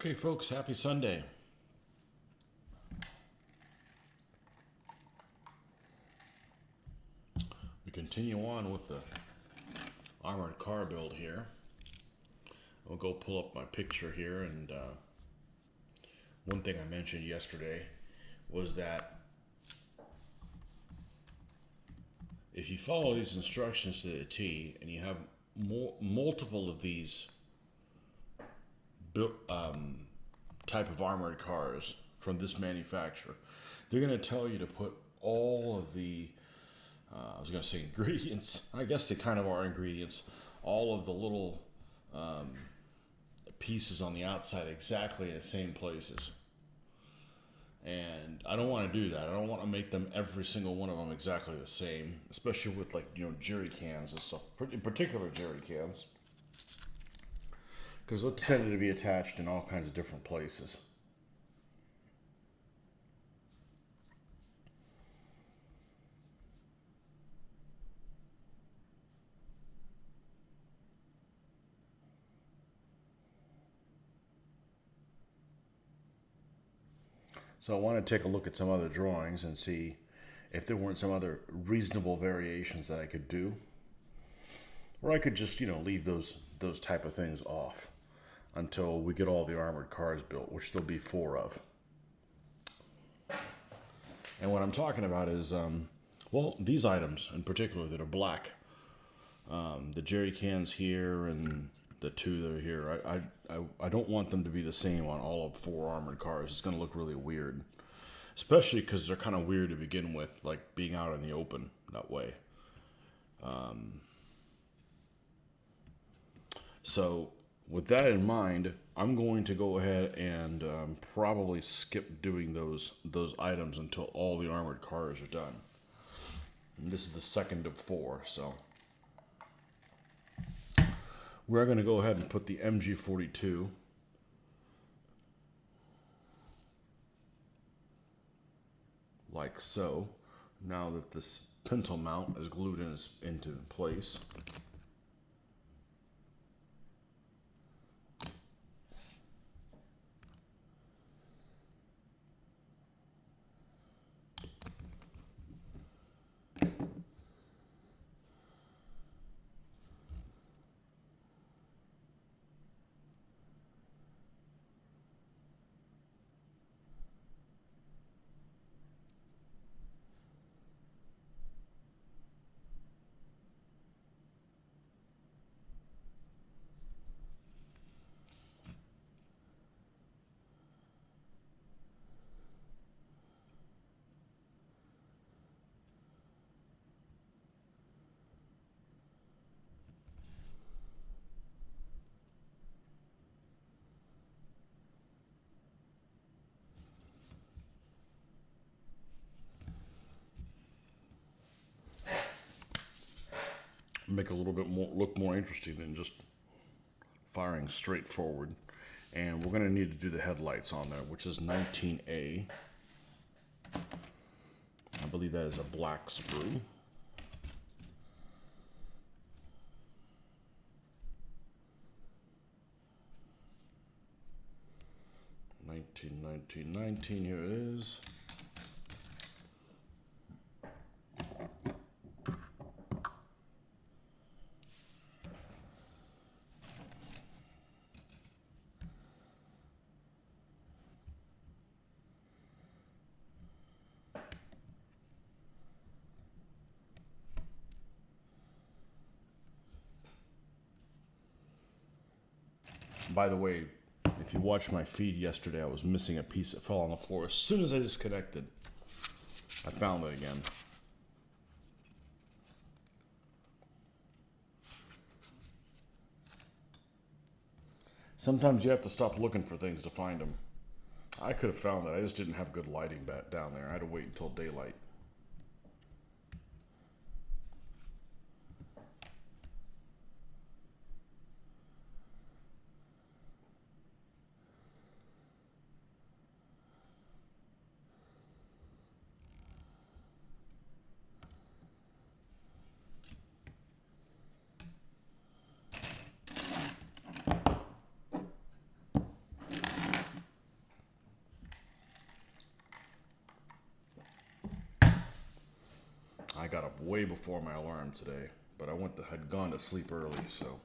Okay, folks, happy Sunday. We continue on with the armored car build here. I'll go pull up my picture here, and one thing I mentioned yesterday was that if you follow these instructions to the T and you have multiple of these type of armored cars from this manufacturer, they're going to tell you to put all of the I was going to say ingredients. I guess they kind of are ingredients. All of the little pieces on the outside exactly in the same places. And I don't want to do that. I don't want to make them, every single one of them, exactly the same, especially with, like, jerry cans and stuff, in particular jerry cans, because those tended to be attached in all kinds of different places. So I want to take a look at some other drawings and see if there weren't some other reasonable variations that I could do. Or I could just, leave those type of things off until we get all the armored cars built, which there'll be 4 of. And what I'm talking about is, these items in particular that are black. The jerry cans here and the 2 that are here. I don't want them to be the same on all of 4 armored cars. It's going to look really weird. Especially because they're kind of weird to begin with, like being out in the open that way. So with that in mind, I'm going to go ahead and probably skip doing those items until all the armored cars are done. And this is the second of 4, so we're going to go ahead and put the MG42 like so, now that this pencil mount is glued into place. Make a little bit more, look more interesting than just firing straight forward. And we're going to need to do the headlights on there, which is 19A. I believe that is a black sprue. $19, here it is. By the way, if you watched my feed yesterday, I was missing a piece that fell on the floor. As soon as I disconnected, I found it again. Sometimes you have to stop looking for things to find them. I could have found it. I just didn't have good lighting back down there. I had to wait until daylight. I got up way before my alarm today, but had gone to sleep early, so.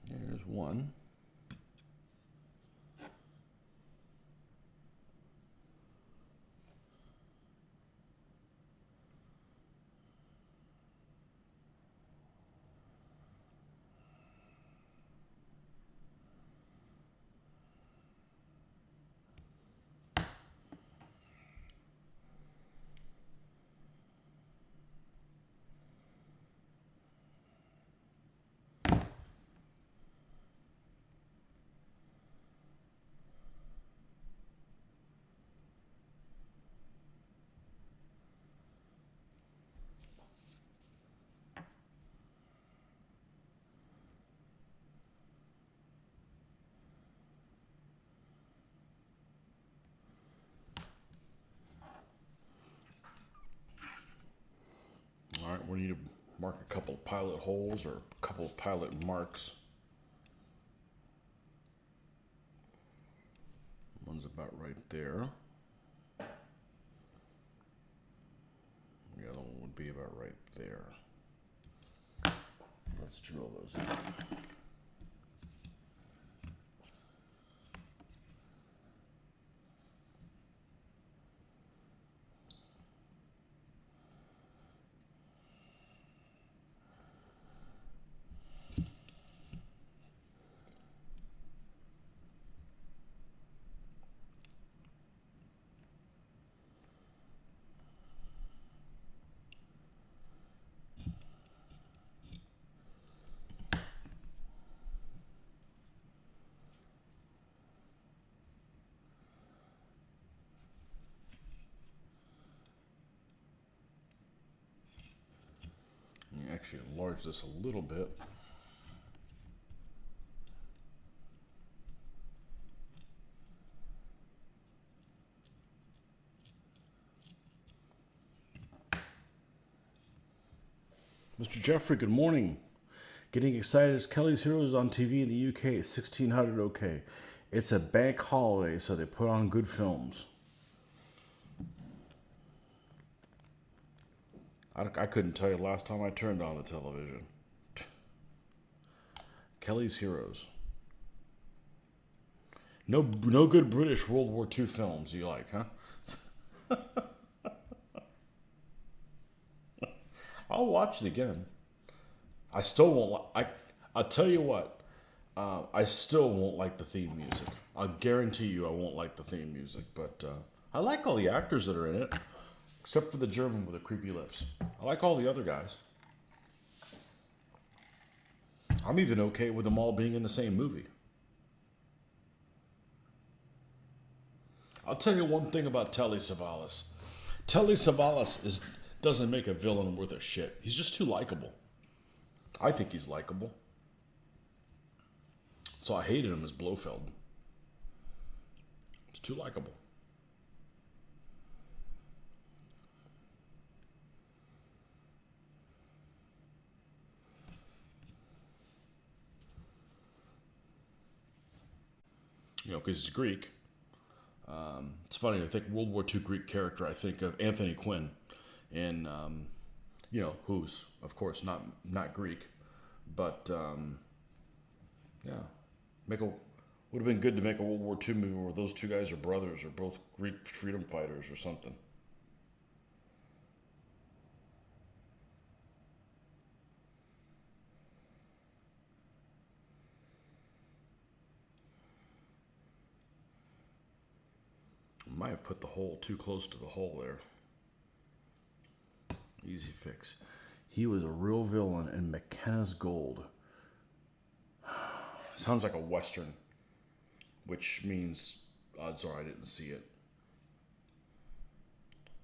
Here's one. All right, we need to mark a couple of pilot holes or a couple of pilot marks. One's about right there. The other one would be about right there. Let's drill those out. Actually enlarge this a little bit. Mr. Jeffrey, good morning. Getting excited as Kelly's Heroes on TV in the UK. 1600 OK. It's a bank holiday, so they put on good films. I couldn't tell you last time I turned on the television. Kelly's Heroes. No good British World War II films you like, huh? I'll watch it again. I still won't. I'll tell you what. I still won't like the theme music. I'll guarantee you I won't like the theme music. But I like all the actors that are in it, except for the German with the creepy lips. I like all the other guys. I'm even okay with them all being in the same movie. I'll tell you one thing about Telly Savalas. Telly Savalas doesn't make a villain worth a shit. He's just too likable. I think he's likable. So I hated him as Blofeld. He's too likable. Because he's Greek. It's funny, I think World War II Greek character, I think of Anthony Quinn. And, who's, of course, not Greek. But, yeah. Would have been good to make a World War II movie where those two guys are brothers or both Greek freedom fighters or something. Might have put the hole too close to the hole there. Easy fix. He was a real villain in McKenna's Gold. Sounds like a Western, which means odds are I didn't see it.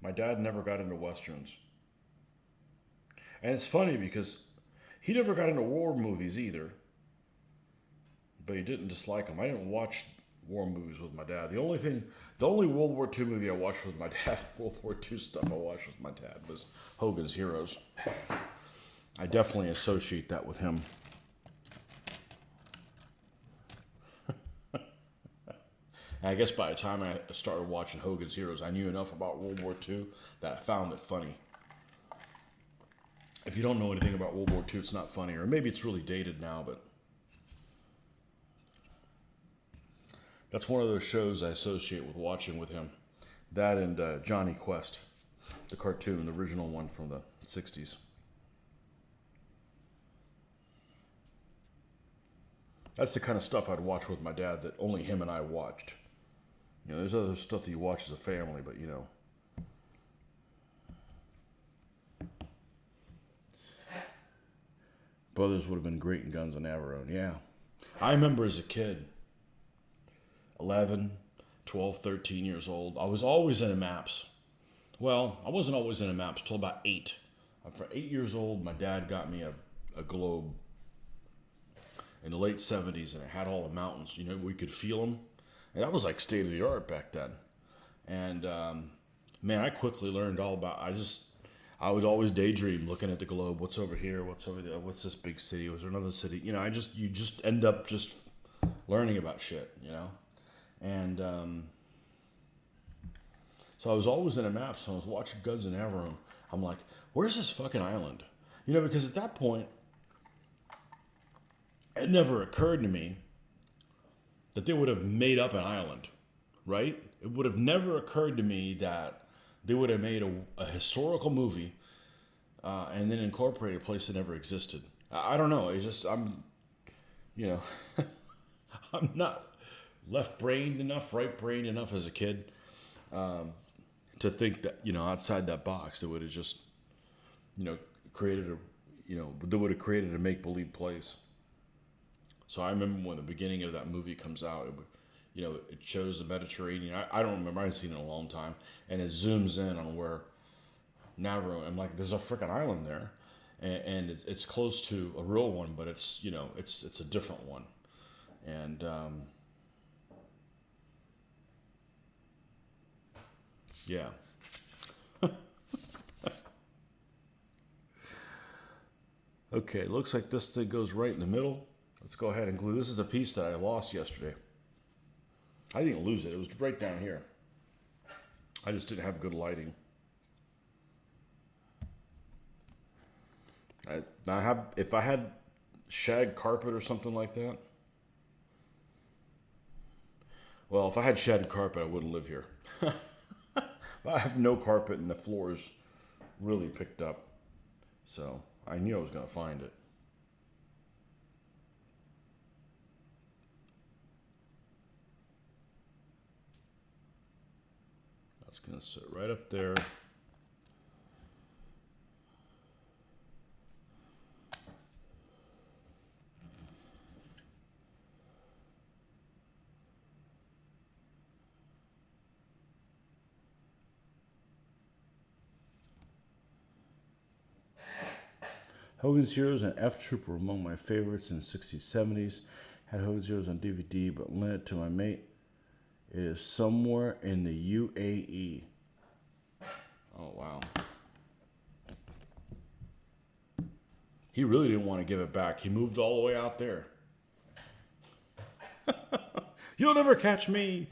My dad never got into Westerns. And it's funny because he never got into war movies either. But he didn't dislike them. I didn't watch war movies with my dad. The only World War II movie I watched with my dad, World War II stuff I watched with my dad was Hogan's Heroes. I definitely associate that with him. And I guess by the time I started watching Hogan's Heroes, I knew enough about World War II that I found it funny. If you don't know anything about World War II, it's not funny. Or maybe it's really dated now, but that's one of those shows I associate with watching with him. That and Johnny Quest, the cartoon, the original one from the 60s. That's the kind of stuff I'd watch with my dad that only him and I watched. You know, there's other stuff that you watch as a family, but you know. Brothers would have been great in Guns and Navarone, yeah. I remember as a kid, 11, 12, 13 years old, I was always into maps. Well, I wasn't always into maps until about 8. For 8 years old, my dad got me a globe in the late 70s, and it had all the mountains. You know, we could feel them. And that was like state of the art back then. And man, I quickly learned all about. I was always daydream looking at the globe. What's over here? What's over there? What's this big city? Was there another city? You know, you just end up just learning about shit. You know, and so I was always in a map. So I was watching Guns and Navarone. I'm like, where's this fucking island? You know, because at that point, it never occurred to me that they would have made up an island, right? It would have never occurred to me that they would have made a historical movie and then incorporated a place that never existed. I don't know. It's just, you know, I'm not left-brained enough, right-brained enough as a kid to think that, you know, outside that box, they would have just, you know, they would have created a make-believe place. So I remember when the beginning of that movie comes out, it shows the Mediterranean. I don't remember. I haven't seen it in a long time. And it zooms in on where Navarone. I'm like, there's a freaking island there. And it's close to a real one, but it's, you know, it's a different one. And yeah. Okay, looks like this thing goes right in the middle. Let's go ahead and glue. This is the piece that I lost yesterday. I didn't lose it. It was right down here. I just didn't have good lighting. If I had shag carpet or something like that. Well, if I had shag carpet, I wouldn't live here. But I have no carpet and the floor's really picked up. So I knew I was going to find it. That's going to sit right up there. Hogan's Heroes and F Troop were among my favorites in the 60s, 70s. Had Hogan's Heroes on DVD, but lent it to my mate. It is somewhere in the UAE. Oh, wow. He really didn't want to give it back. He moved all the way out there. You'll never catch me.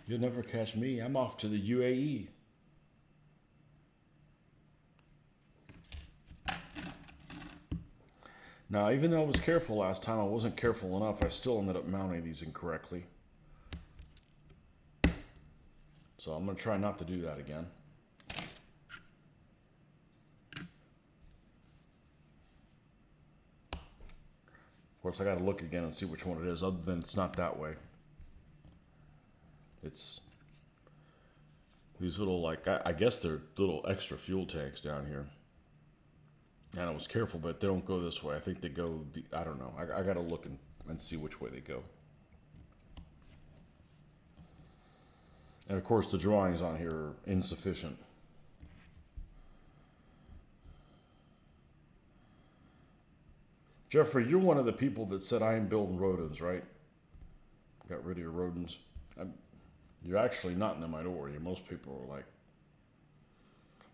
You'll never catch me. I'm off to the UAE. Now, even though I was careful last time, I wasn't careful enough. I still ended up mounting these incorrectly. So I'm going to try not to do that again. Of course, I got to look again and see which one it is, other than it's not that way. It's these little, like, I guess they're little extra fuel tanks down here. And I was careful, but they don't go this way. I think they go, I don't know. I got to look and see which way they go. And of course, the drawings on here are insufficient. Jeffrey, you're one of the people that said I am building rodents, right? Got rid of your rodents. You're actually not in the minority. Most people are like,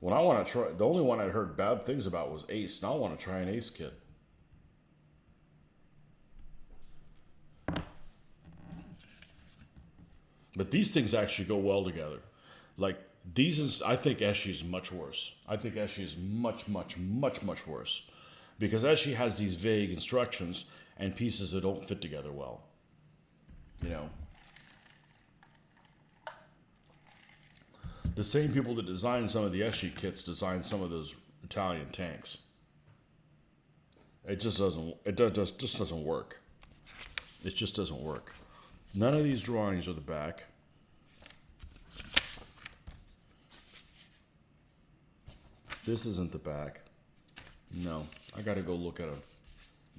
when I want to try, the only one I heard bad things about was Ace. Now I want to try an Ace kit. But these things actually go well together. Like these, I think Eshy is much worse. I think Eshy is much, much, much, much worse. Because Eshy has these vague instructions and pieces that don't fit together well. You know. The same people that designed some of the Eshy kits designed some of those Italian tanks. It just doesn't. Just doesn't work. It just doesn't work. None of these drawings are the back. This isn't the back. No, I got to go look at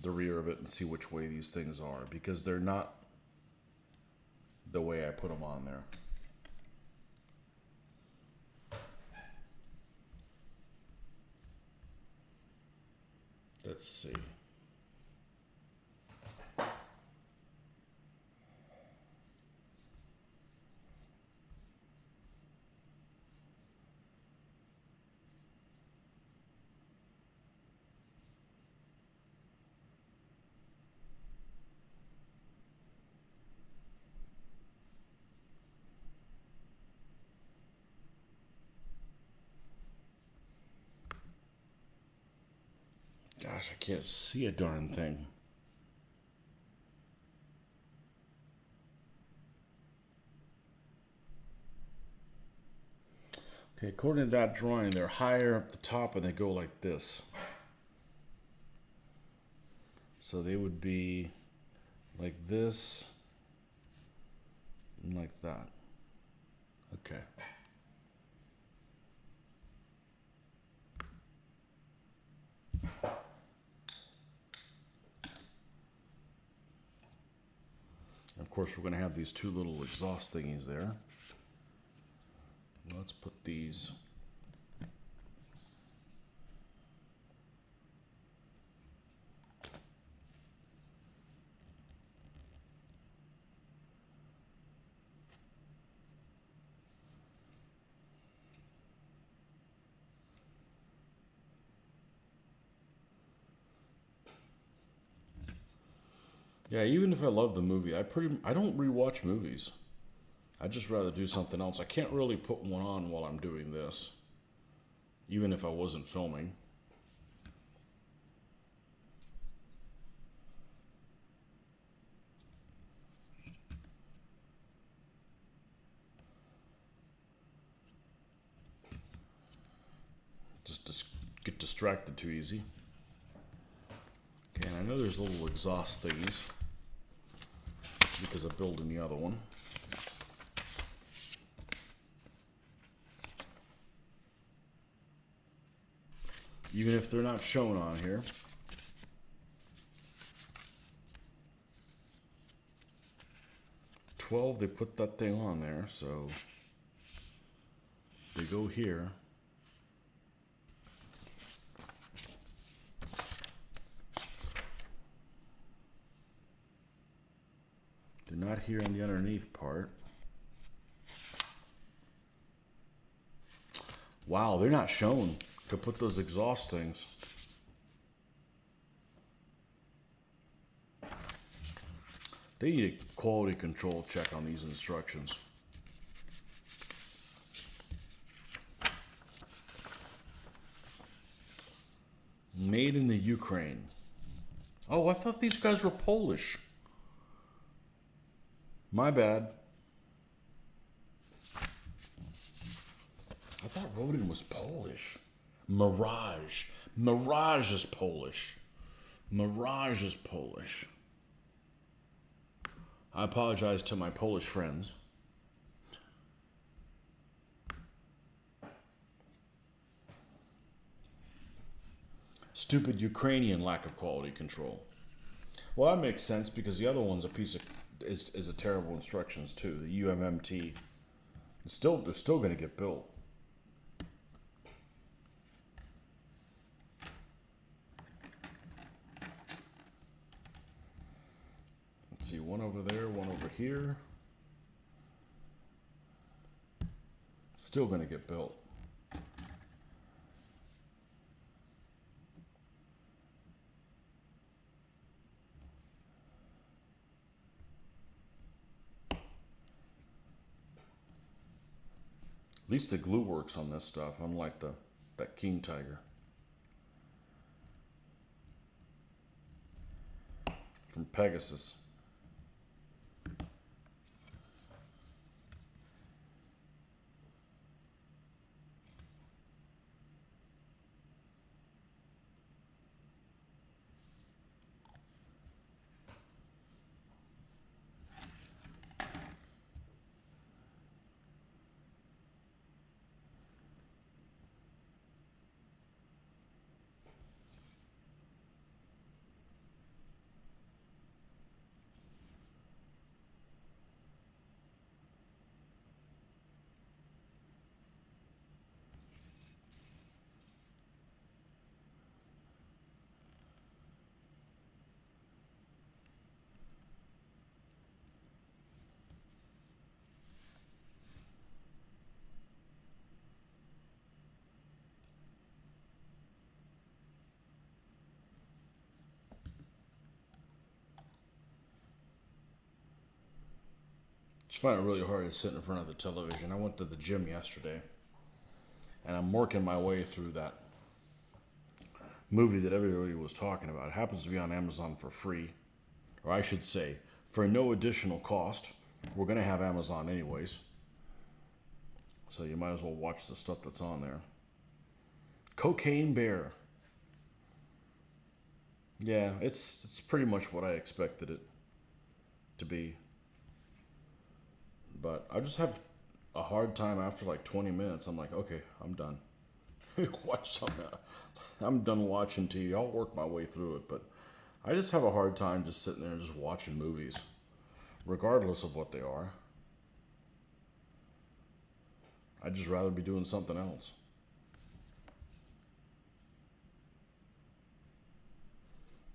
the rear of it and see which way these things are because they're not the way I put them on there. Let's see. Gosh, I can't see a darn thing. Okay, according to that drawing, they're higher up the top and they go like this. So they would be like this and like that. Okay. Of course, we're going to have these two little exhaust thingies there. Let's put these. Yeah, even if I love the movie, I don't rewatch movies. I'd just rather do something else. I can't really put one on while I'm doing this, even if I wasn't filming. Just get distracted too easy. Okay, and I know there's little exhaust thingies because I'm building the other one. Even if they're not shown on here. $12, they put that thing on there, so they go here. They're not here on the underneath part. Wow, they're not shown to put those exhaust things. They need a quality control check on these instructions. Made in the Ukraine. Oh, I thought these guys were Polish. My bad. I thought Rodin was Polish. Mirage. Mirage is Polish. Mirage is Polish. I apologize to my Polish friends. Stupid Ukrainian lack of quality control. Well, that makes sense because the other one's a piece of is a terrible instructions too. The UMMT. They're still going to get built. See, one over there, one over here. Still going to get built. At least the glue works on this stuff, unlike that King Tiger. From Pegasus. Just find it really hard to sit in front of the television. I went to the gym yesterday, and I'm working my way through that movie that everybody was talking about. It happens to be on Amazon for free, or I should say, for no additional cost. We're going to have Amazon anyways, so you might as well watch the stuff that's on there. Cocaine Bear. Yeah, it's pretty much what I expected it to be. But I just have a hard time after like 20 minutes. I'm like, okay, I'm done. Watch something. I'm done watching TV. I'll work my way through it, but I just have a hard time just sitting there and just watching movies, regardless of what they are. I'd just rather be doing something else.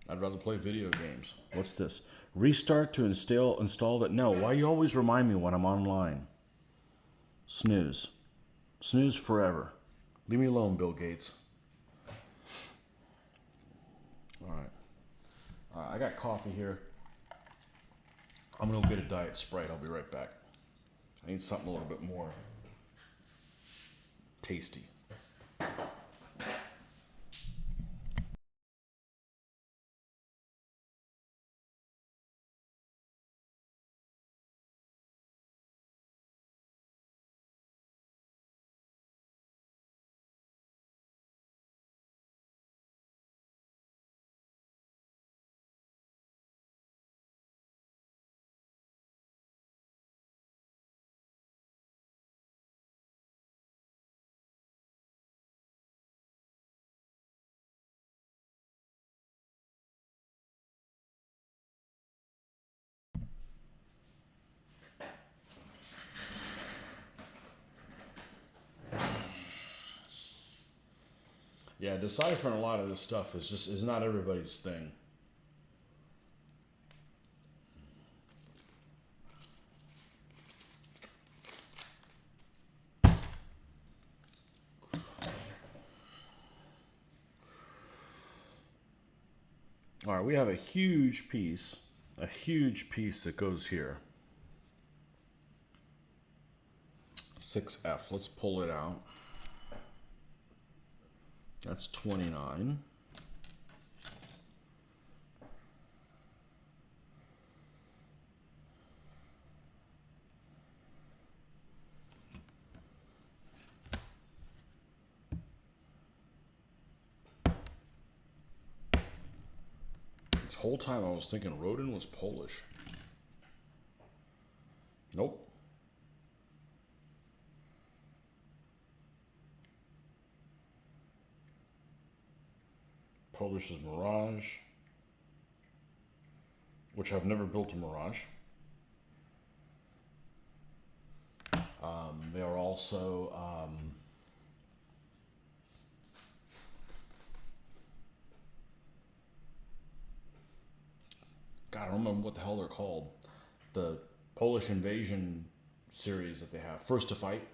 I'd rather play video games. What's this? Restart to install that. No, why you always remind me when I'm online? Snooze. Snooze forever. Leave me alone, Bill Gates. All right. I got coffee here. I'm going to go get a Diet Sprite. I'll be right back. I need something a little bit more tasty. Yeah, deciphering a lot of this stuff is not everybody's thing. All right, we have a huge piece that goes here. 6F. Let's pull it out. That's 29. This whole time I was thinking Rodin was Polish. Nope. Polish is Mirage, which I've never built a Mirage. They are also God, I don't remember what the hell they're called. The Polish invasion series that they have. First to Fight.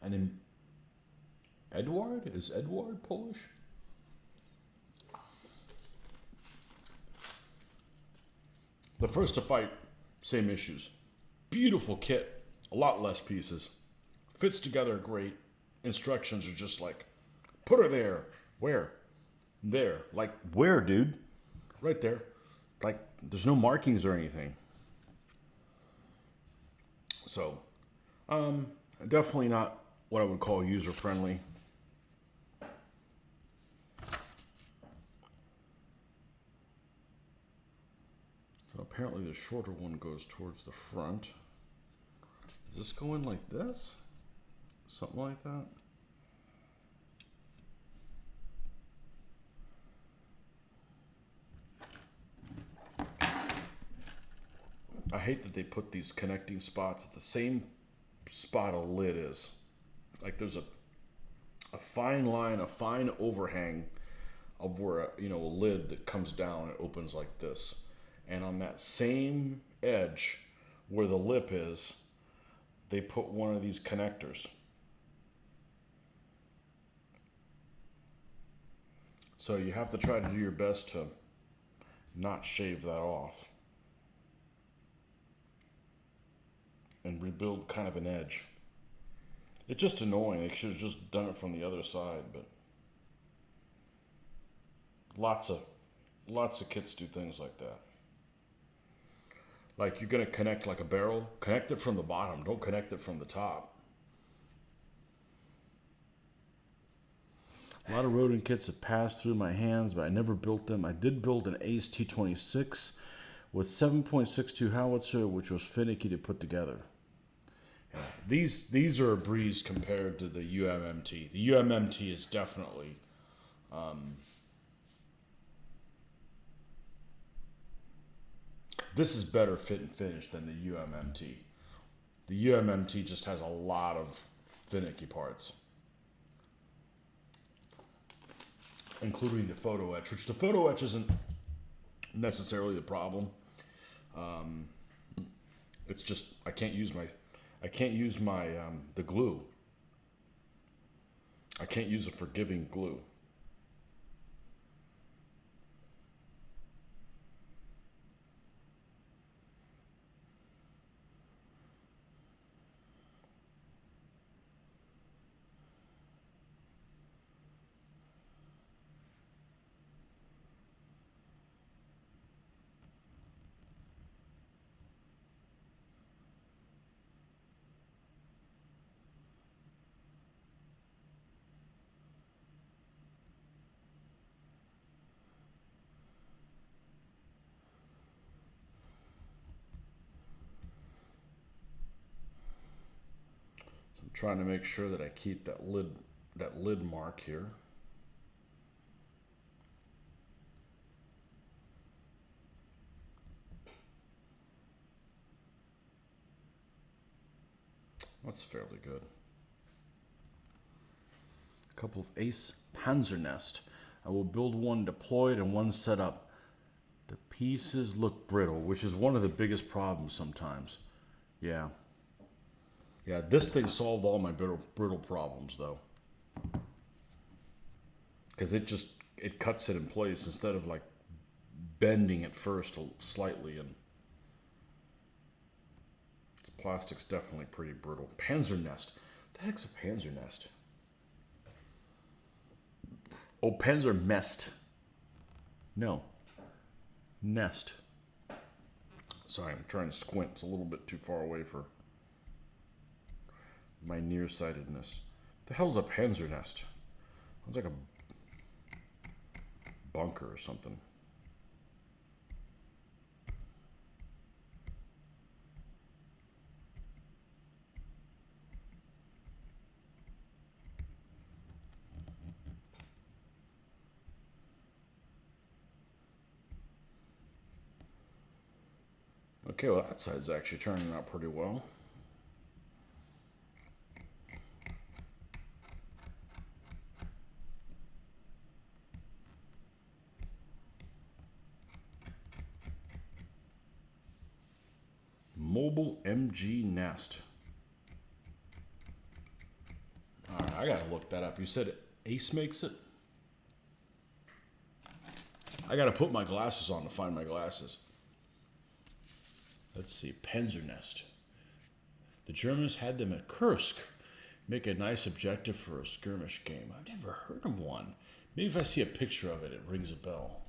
And in Edward? Is Edward Polish? The First to Fight, same issues. Beautiful kit, a lot less pieces. Fits together great. Instructions are just like, put her there. Where? There. Like, where, dude? Right there. Like, there's no markings or anything. So, definitely not what I would call user-friendly. So apparently the shorter one goes towards the front. Is this going like this? Something like that? I hate that they put these connecting spots at the same spot a lid is. Like there's a fine line, a fine overhang of where a lid that comes down and opens like this. And on that same edge where the lip is, they put one of these connectors. So you have to try to do your best to not shave that off and rebuild kind of an edge. It's just annoying. They should have just done it from the other side, but lots of kits do things like that. Like you're gonna connect like a barrel, connect it from the bottom, don't connect it from the top. A lot of rodent kits have passed through my hands, but I never built them. I did build an Ace T26 with 7.62 howitzer, which was finicky to put together. Yeah, these are a breeze compared to the UMMT. The UMMT is definitely this is better fit and finish than the UMMT. The UMMT just has a lot of finicky parts, including the photo etch, which the photo etch isn't necessarily the problem. It's just I can't use my the glue. I can't use a forgiving glue. Trying to make sure that I keep that lid mark here. That's fairly good. A couple of Ace Panzernest. I will build one deployed and one set up. The pieces look brittle, which is one of the biggest problems sometimes. Yeah. Yeah, this thing solved all my brittle problems, though. Because it cuts it in place instead of like bending it first slightly. And this plastic's definitely pretty brittle. Panzernest. The heck's a Panzernest? Oh, Panzermest. No. Nest. Sorry, I'm trying to squint. It's a little bit too far away for my nearsightedness. The hell's a Panzernest? Sounds like a bunker or something. Okay, well that side's actually turning out pretty well. Mobile MG Nest. All right, I gotta look that up. You said Ace makes it? I gotta put my glasses on to find my glasses. Let's see, Panzernest. The Germans had them at Kursk. Make a nice objective for a skirmish game. I've never heard of one. Maybe if I see a picture of it, it rings a bell.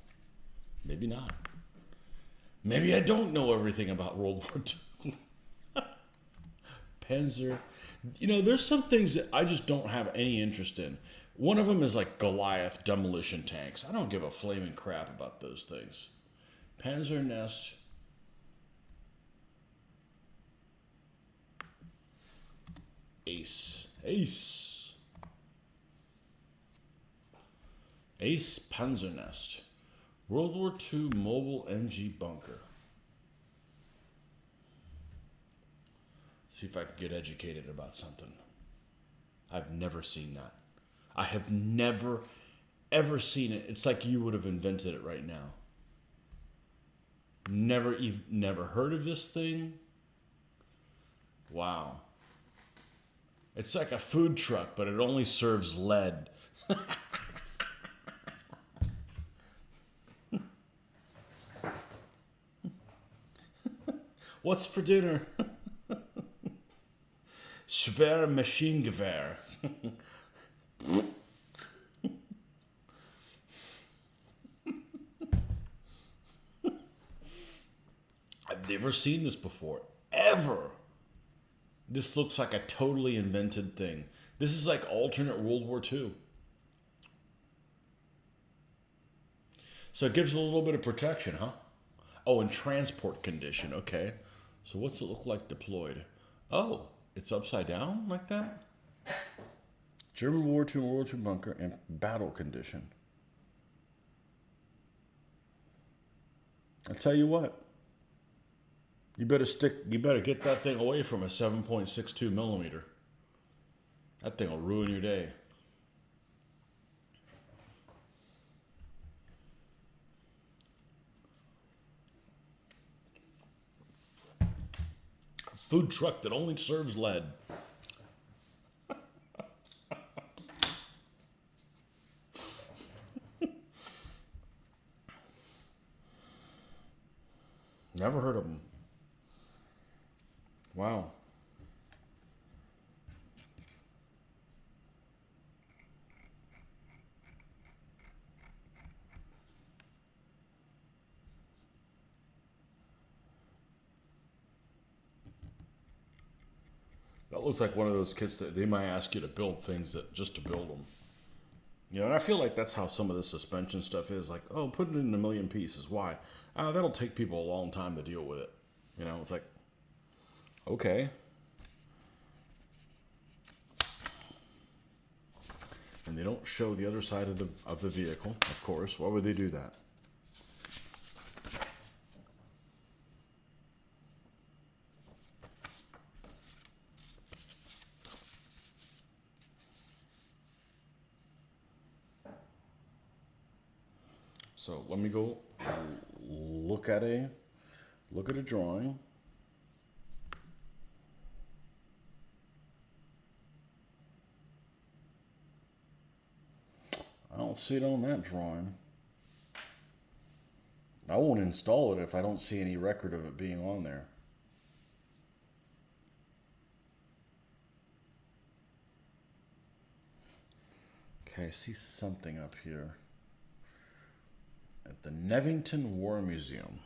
Maybe not. Maybe I don't know everything about World War II. Panzer. You know, there's some things that I just don't have any interest in. One of them is like Goliath demolition tanks. I don't give a flaming crap about those things. Panzer Nest. Ace. Ace Panzernest. World War II mobile MG bunker. See if I can get educated about something. I've never seen that. I have never, ever seen it. It's like you would have invented it right now. Never heard of this thing? Wow. It's like a food truck, but it only serves lead. What's for dinner? Schwer Maschinengewehr. I've never seen this before. Ever. This looks like a totally invented thing. This is like alternate World War II. So it gives a little bit of protection, huh? Oh, and transport condition. Okay. So what's it look like deployed? Oh, it's upside down like that? German War II, World War II bunker, and battle condition. I'll tell you what. You better get that thing away from a 7.62 millimeter. That thing will ruin your day. A food truck that only serves lead. Never heard of them. Wow. That looks like one of those kits that they might ask you to build things that just to build them. You know, and I feel like that's how some of this suspension stuff is. Like, oh, put it in a million pieces. Why? That'll take people a long time to deal with it. You know, it's like, okay. And they don't show the other side of the vehicle, of course. Why would they do that? So let me go look at a drawing. I don't see it on that drawing. I won't install it if I don't see any record of it being on there. Okay, I see something up here. At the Nevington War Museum.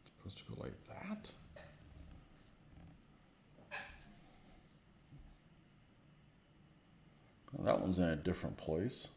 Supposed to go like that? Well, that one's in a different place.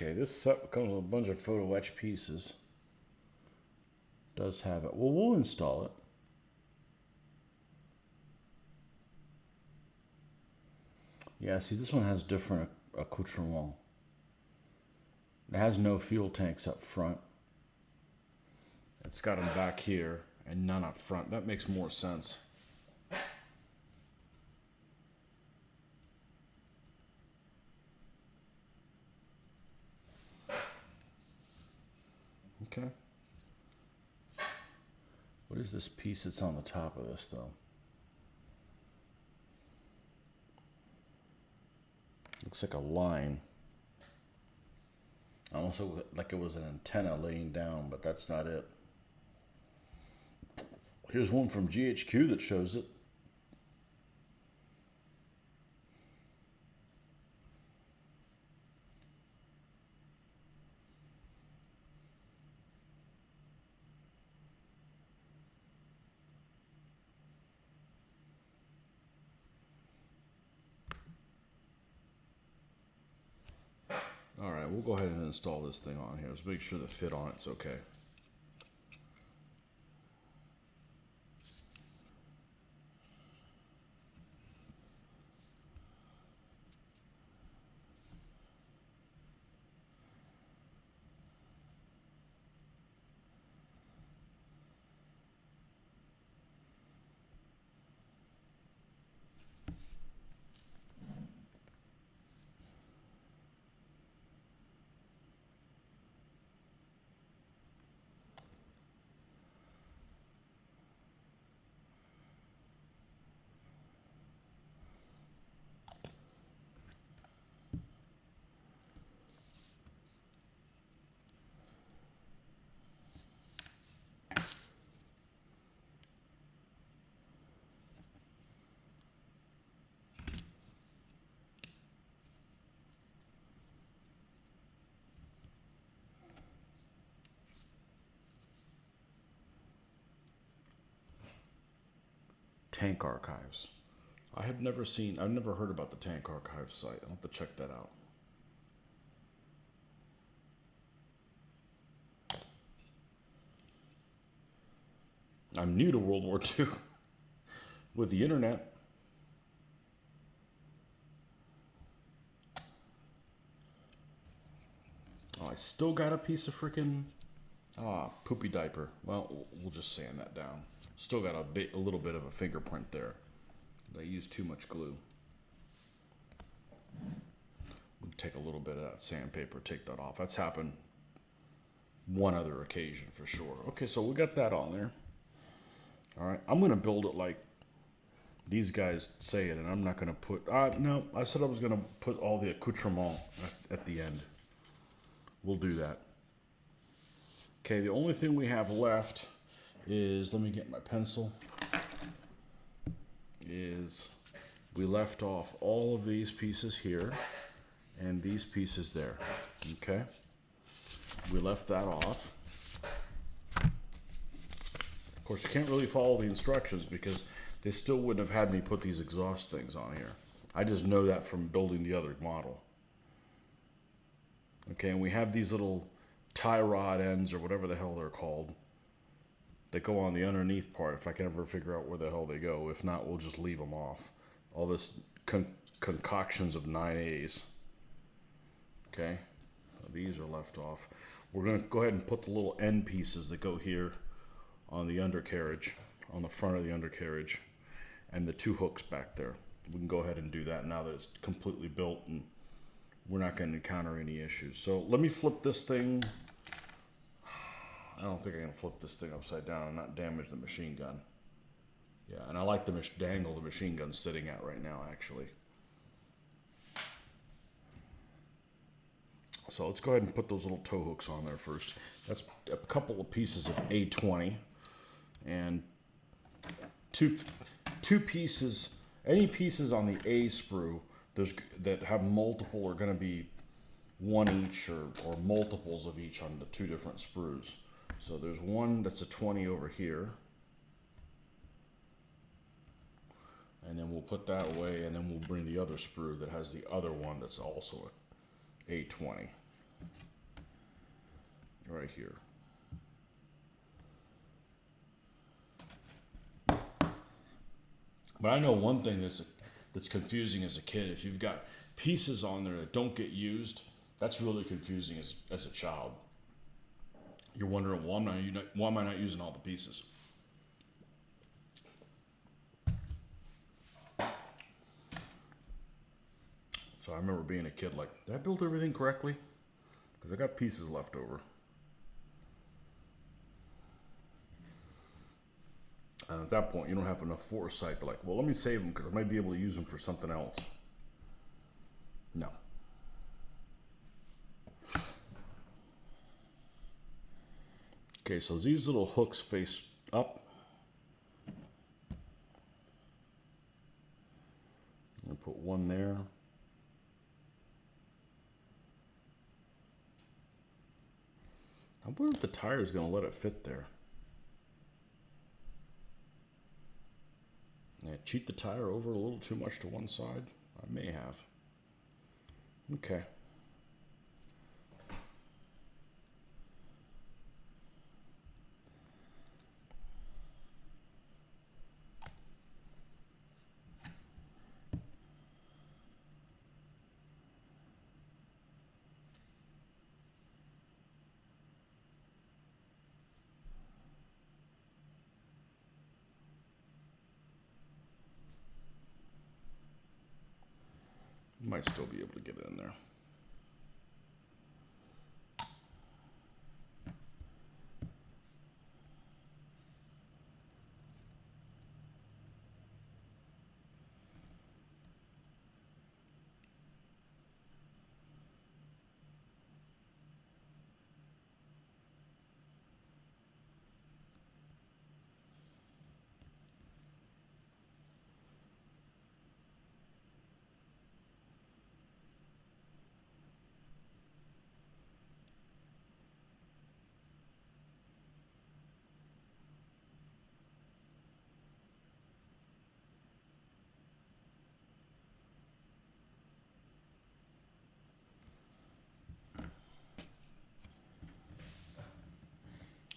Okay, this set comes with a bunch of photo etch pieces. Does have it. Well, we'll install it. Yeah, see, this one has different accoutrement. It has no fuel tanks up front. It's got them back here and none up front. That makes more sense. Okay. What is this piece that's on the top of this, though? Looks like a line. Almost like it was an antenna laying down, but that's not it. Here's one from GHQ that shows it. All right, we'll go ahead and install this thing on here. Let's make sure the fit on it's okay. Tank Archives. I've never heard about the Tank Archives site. I'll have to check that out. I'm new to World War II with the internet. Oh, I still got a piece of freaking poopy diaper. Well, we'll just sand that down. Still got a little bit of a fingerprint there. They used too much glue. We'll take a little bit of that sandpaper, take that off. That's happened one other occasion for sure. Okay, so we got that on there. All right, I'm gonna build it like these guys say it, and I'm not gonna put. No, I said I was gonna put all the accoutrement at the end. We'll do that. Okay, the only thing we have left is, let me get my pencil, is we left off all of these pieces here and these pieces there. Okay, we left that off. Of course, you can't really follow the instructions because they still wouldn't have had me put these exhaust things on here. I just know that from building the other model. Okay, and we have these little tie rod ends or whatever the hell they're called that go on the underneath part, if I can ever figure out where the hell they go. If not, we'll just leave them off. All this concoctions of 9As. Okay, so these are left off. We're going to go ahead and put the little end pieces that go here on the undercarriage, on the front of the undercarriage, and the two hooks back there. We can go ahead and do that now that it's completely built and we're not going to encounter any issues. So let me flip this thing. I don't think I can flip this thing upside down and not damage the machine gun. Yeah, and I like the angle the machine gun's sitting at right now, actually. So let's go ahead and put those little tow hooks on there first. That's a couple of pieces of A20 and two pieces. Any pieces on the A sprue that have multiple are going to be one each or multiples of each on the two different sprues. So there's one that's a 20 over here. And then we'll put that away, and then we'll bring the other sprue that has the other one that's also a 20. right here. But I know one thing that's confusing as a kid. If you've got pieces on there that don't get used, that's really confusing as a child. You're wondering, why am I not using all the pieces? So I remember being a kid like, did I build everything correctly? Because I got pieces left over. And at that point, you don't have enough foresight to like, well, let me save them because I might be able to use them for something else. No. Okay, so these little hooks face up. I'm going to put one there. I wonder if the tire is going to let it fit there. Yeah, cheat the tire over a little too much to one side. I may have. Okay. Might still be able to get it in there.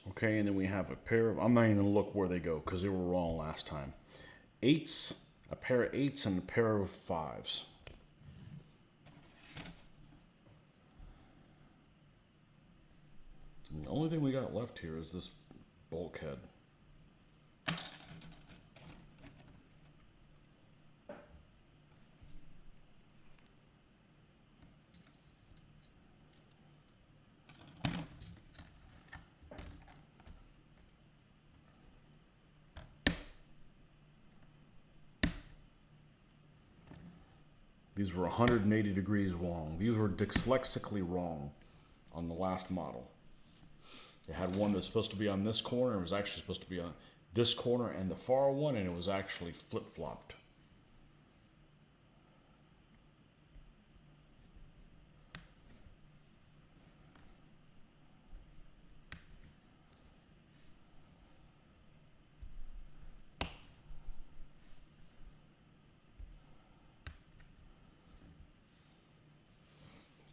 Okay, and then we have a pair of, I'm not even going to look where they go because they were wrong last time. Eights, a pair of eights and a pair of fives. And the only thing we got left here is this bulkhead. These were 180 degrees wrong. These were dyslexically wrong on the last model. It had one that's supposed to be on this corner. It was actually supposed to be on this corner and the far one, and it was actually flip-flopped.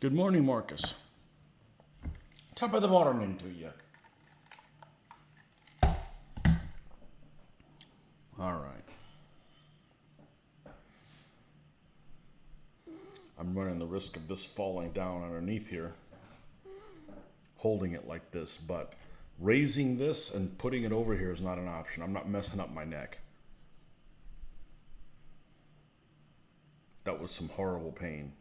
Good morning, Marcus. Top of the morning to you. All right. I'm running the risk of this falling down underneath here, holding it like this, but raising this and putting it over here is not an option. I'm not messing up my neck. That was some horrible pain.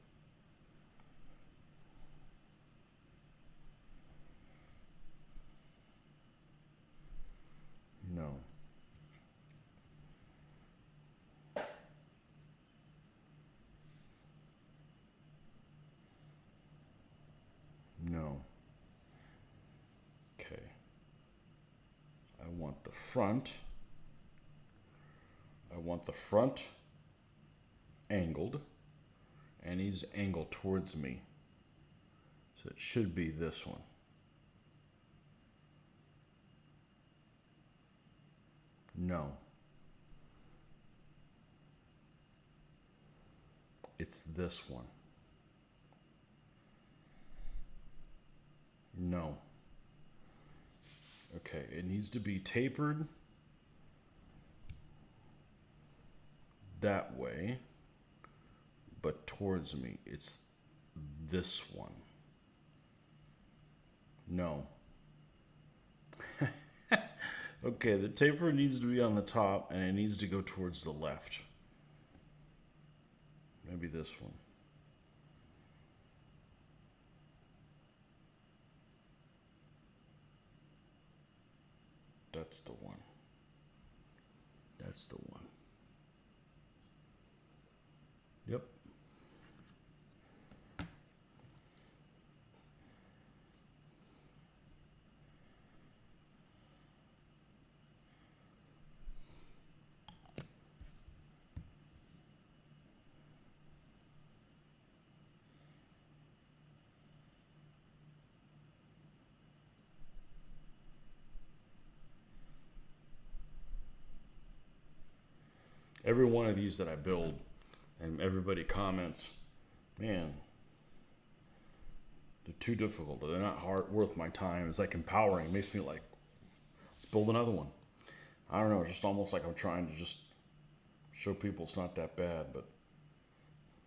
No. No. Okay. I want the front. I want the front angled, and he's angled towards me. So it should be this one. No. It's this one. No. Okay, it needs to be tapered that way, but towards me. It's this one. No. Okay, the taper needs to be on the top and it needs to go towards the left. Maybe this one. That's the one. That's the one. Yep. Every one of these that I build and everybody comments, man, they're too difficult. They're not worth my time. It's like empowering. It makes me like, let's build another one. I don't know. It's just almost like I'm trying to just show people it's not that bad. But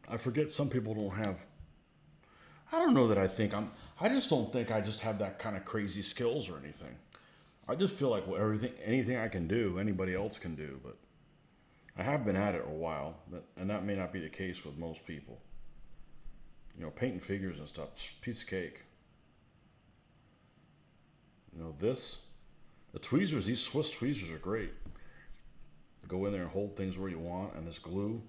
I forget some people don't have. I don't know that I think I'm. I just don't think I just have that kind of crazy skills or anything. I just feel like anything I can do, anybody else can do. But I have been at it a while, and that may not be the case with most people. You know, painting figures and stuff, it's a piece of cake. You know, the tweezers, these Swiss tweezers are great. Go in there and hold things where you want, and this glue.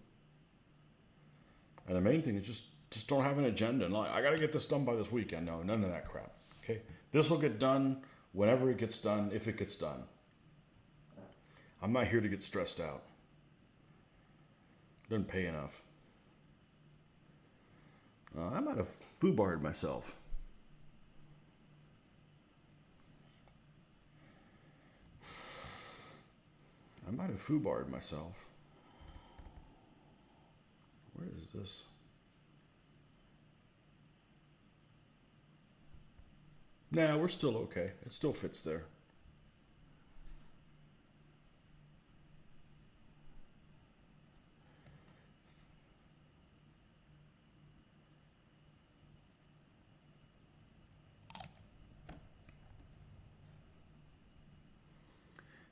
And the main thing is just don't have an agenda. And like, I got to get this done by this weekend. No, none of that crap. Okay, this will get done whenever it gets done, if it gets done. I'm not here to get stressed out. Doesn't pay enough. I might have foobarred myself. Where is this? Nah, we're still okay. It still fits there.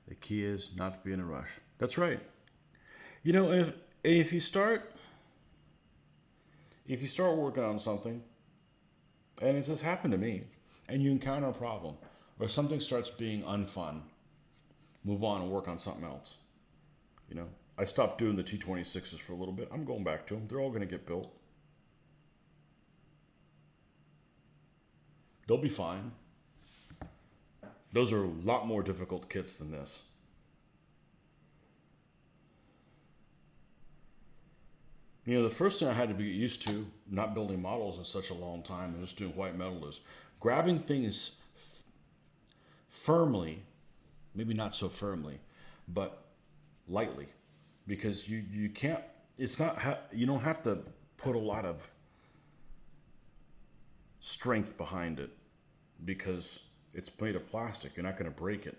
The key is not to be in a rush. That's right. You know, if you start working on something, and it's just happened to me, and you encounter a problem, or something starts being unfun, move on and work on something else. You know, I stopped doing the T26s for a little bit. I'm going back to them. They're all going to get built. They'll be fine. Those are a lot more difficult kits than this. You know, the first thing I had to be used to, not building models in such a long time and just doing white metal, is grabbing things firmly, maybe not so firmly, but lightly, because you can't. It's not. You don't have to put a lot of strength behind it because it's made of plastic. You're not going to break it.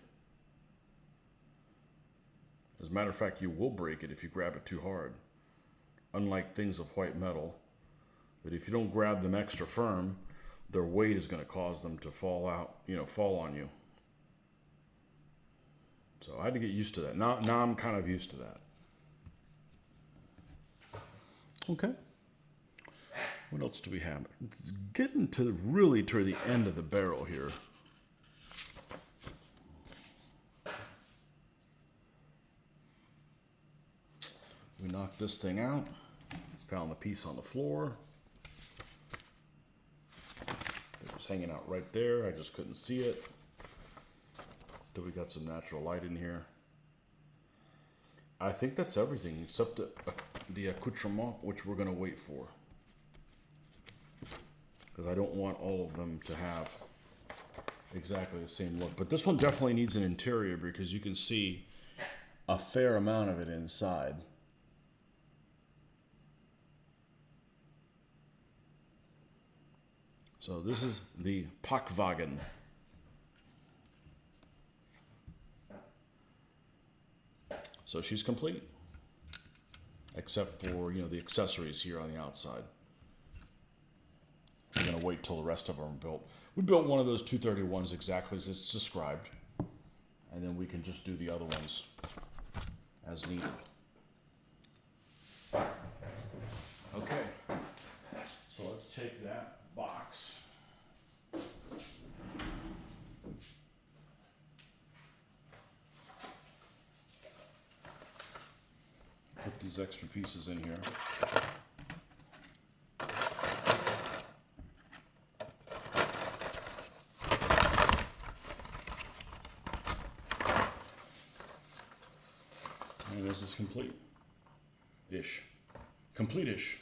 As a matter of fact, you will break it if you grab it too hard. Unlike things of white metal, that if you don't grab them extra firm, their weight is going to cause them to fall out, fall on you. So I had to get used to that. Now I'm kind of used to that. Okay. What else do we have? It's getting to the end of the barrel here. We knocked this thing out. Found the piece on the floor. It was hanging out right there. I just couldn't see it. Then we got some natural light in here. I think that's everything except the accoutrement, which we're going to wait for. Because I don't want all of them to have exactly the same look. But this one definitely needs an interior because you can see a fair amount of it inside. So this is the Packwagen. So she's complete, except for, you know, the accessories here on the outside. We're gonna wait till the rest of them are built. We built one of those 231s exactly as it's described, and then we can just do the other ones as needed. Okay, so let's take that box. Put these extra pieces in here. And this is complete-ish. Complete-ish.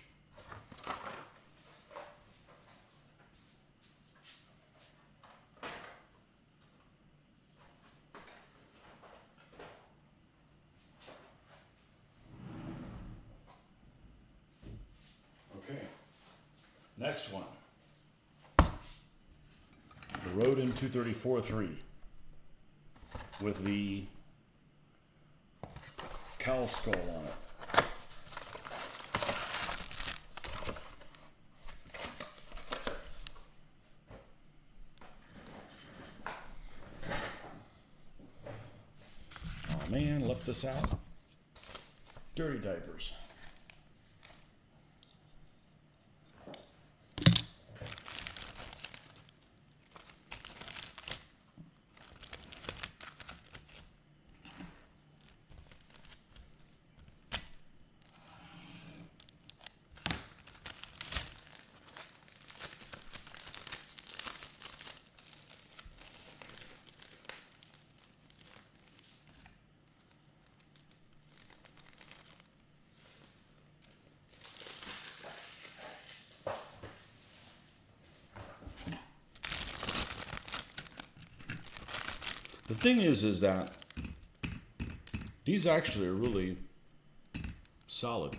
Okay. Next one. The Rodin 234-3 with the cow skull on it. Oh man, left this out. Dirty diapers. The thing is that these actually are really solid.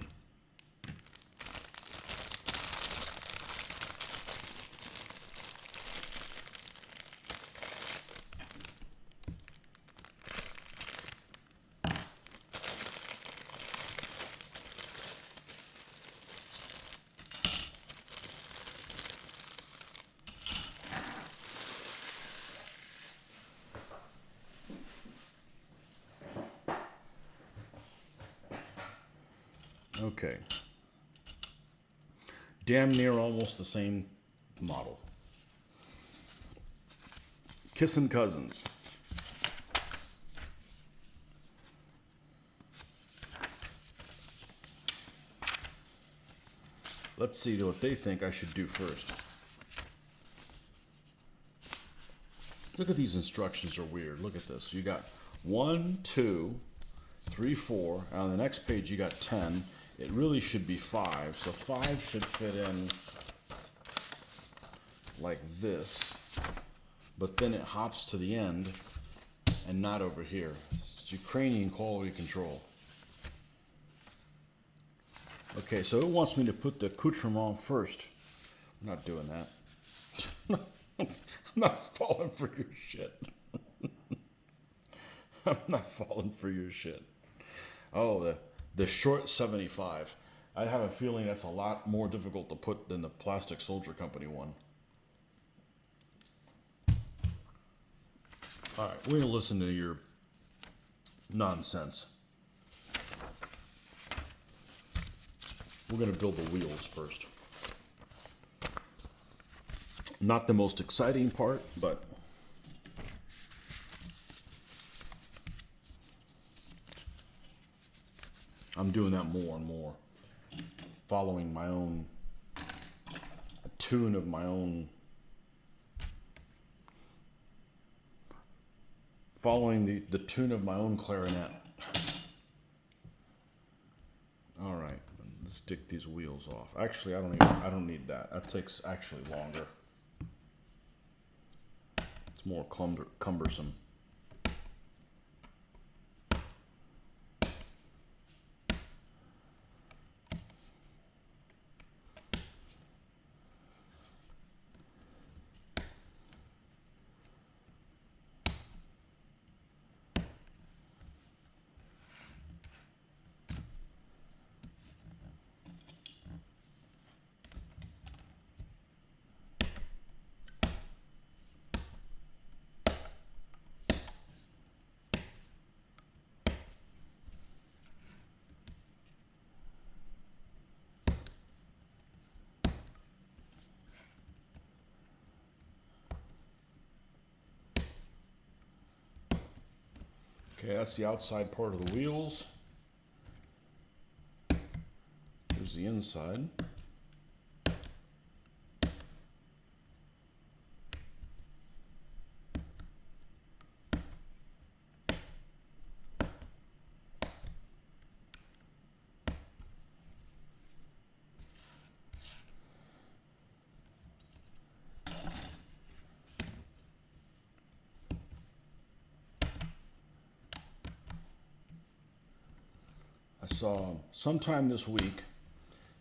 Okay. Damn near almost the same model. Kissin' Cousins. Let's see what they think I should do first. Look at these instructions are weird. Look at this. You got 1, 2, 3, 4. On the next page you got 10. It really should be 5. So 5 should fit in like this. But then it hops to the end and not over here. It's Ukrainian quality control. Okay, so it wants me to put the accoutrement first. I'm not doing that. I'm not falling for your shit. I'm not falling for your shit. Oh, the short 75. I have a feeling that's a lot more difficult to put than the Plastic Soldier Company one. All right, we're going to listen to your nonsense. We're going to build the wheels first. Not the most exciting part, but I'm doing that more and more. Following my own, a tune of my own. Following the tune of my own clarinet. All right, let's stick these wheels off. Actually, I don't need that. That takes actually longer. It's more cumbersome. Okay, that's the outside part of the wheels. Here's the inside. I saw sometime this week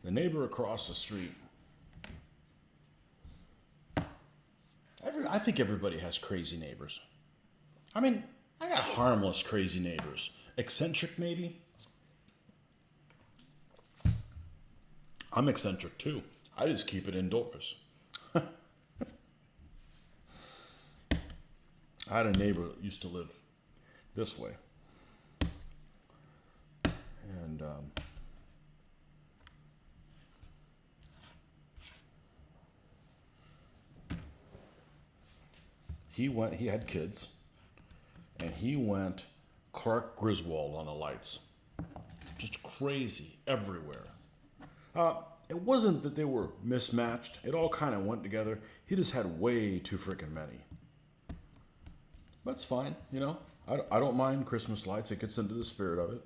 the neighbor across the street. I think everybody has crazy neighbors. I mean, I got harmless crazy neighbors. Eccentric, maybe? I'm eccentric too. I just keep it indoors. I had a neighbor that used to live this way. And he had kids, and he went Clark Griswold on the lights. Just crazy everywhere. It wasn't that they were mismatched. It all kind of went together. He just had way too freaking many. That's fine, you know. I don't mind Christmas lights. It gets into the spirit of it.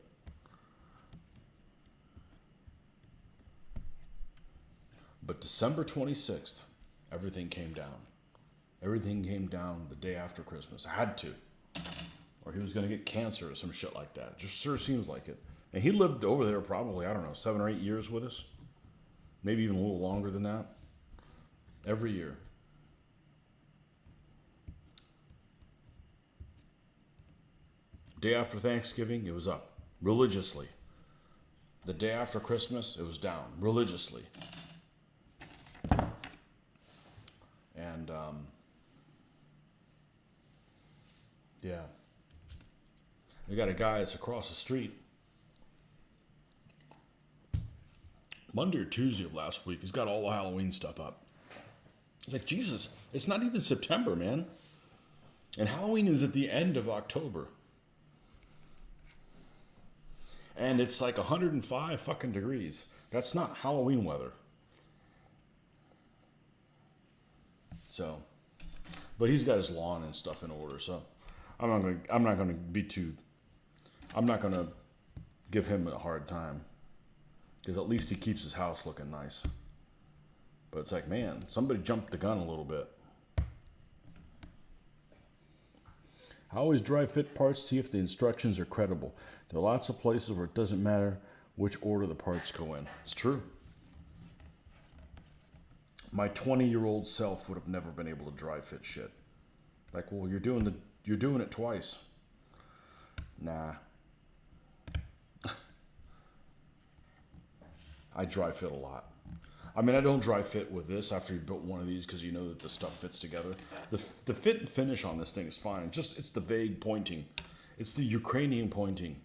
But December 26th, everything came down. Everything came down the day after Christmas. I had to. Or he was going to get cancer or some shit like that. Just sure seems like it. And he lived over there probably, I don't know, 7 or 8 years with us. Maybe even a little longer than that. Every year. Day after Thanksgiving, it was up. Religiously. The day after Christmas, it was down. Religiously. And, yeah. We got a guy that's across the street. Monday or Tuesday of last week, he's got all the Halloween stuff up. It's like, Jesus, it's not even September, man. And Halloween is at the end of October. And it's like 105 fucking degrees. That's not Halloween weather. So, but he's got his lawn and stuff in order, so I'm not gonna give him a hard time, because at least he keeps his house looking nice. But it's like, man, somebody jumped the gun a little bit. I always dry fit parts, see if the instructions are credible. There are lots of places where it doesn't matter which order the parts go in. It's true. My 20-year-old self would have never been able to dry fit shit. Like, well, you're doing it twice. Nah. I dry fit a lot. I mean, I don't dry fit with this after you built one of these, because you know that the stuff fits together. The fit and finish on this thing is fine. It's the vague pointing. It's the Ukrainian pointing.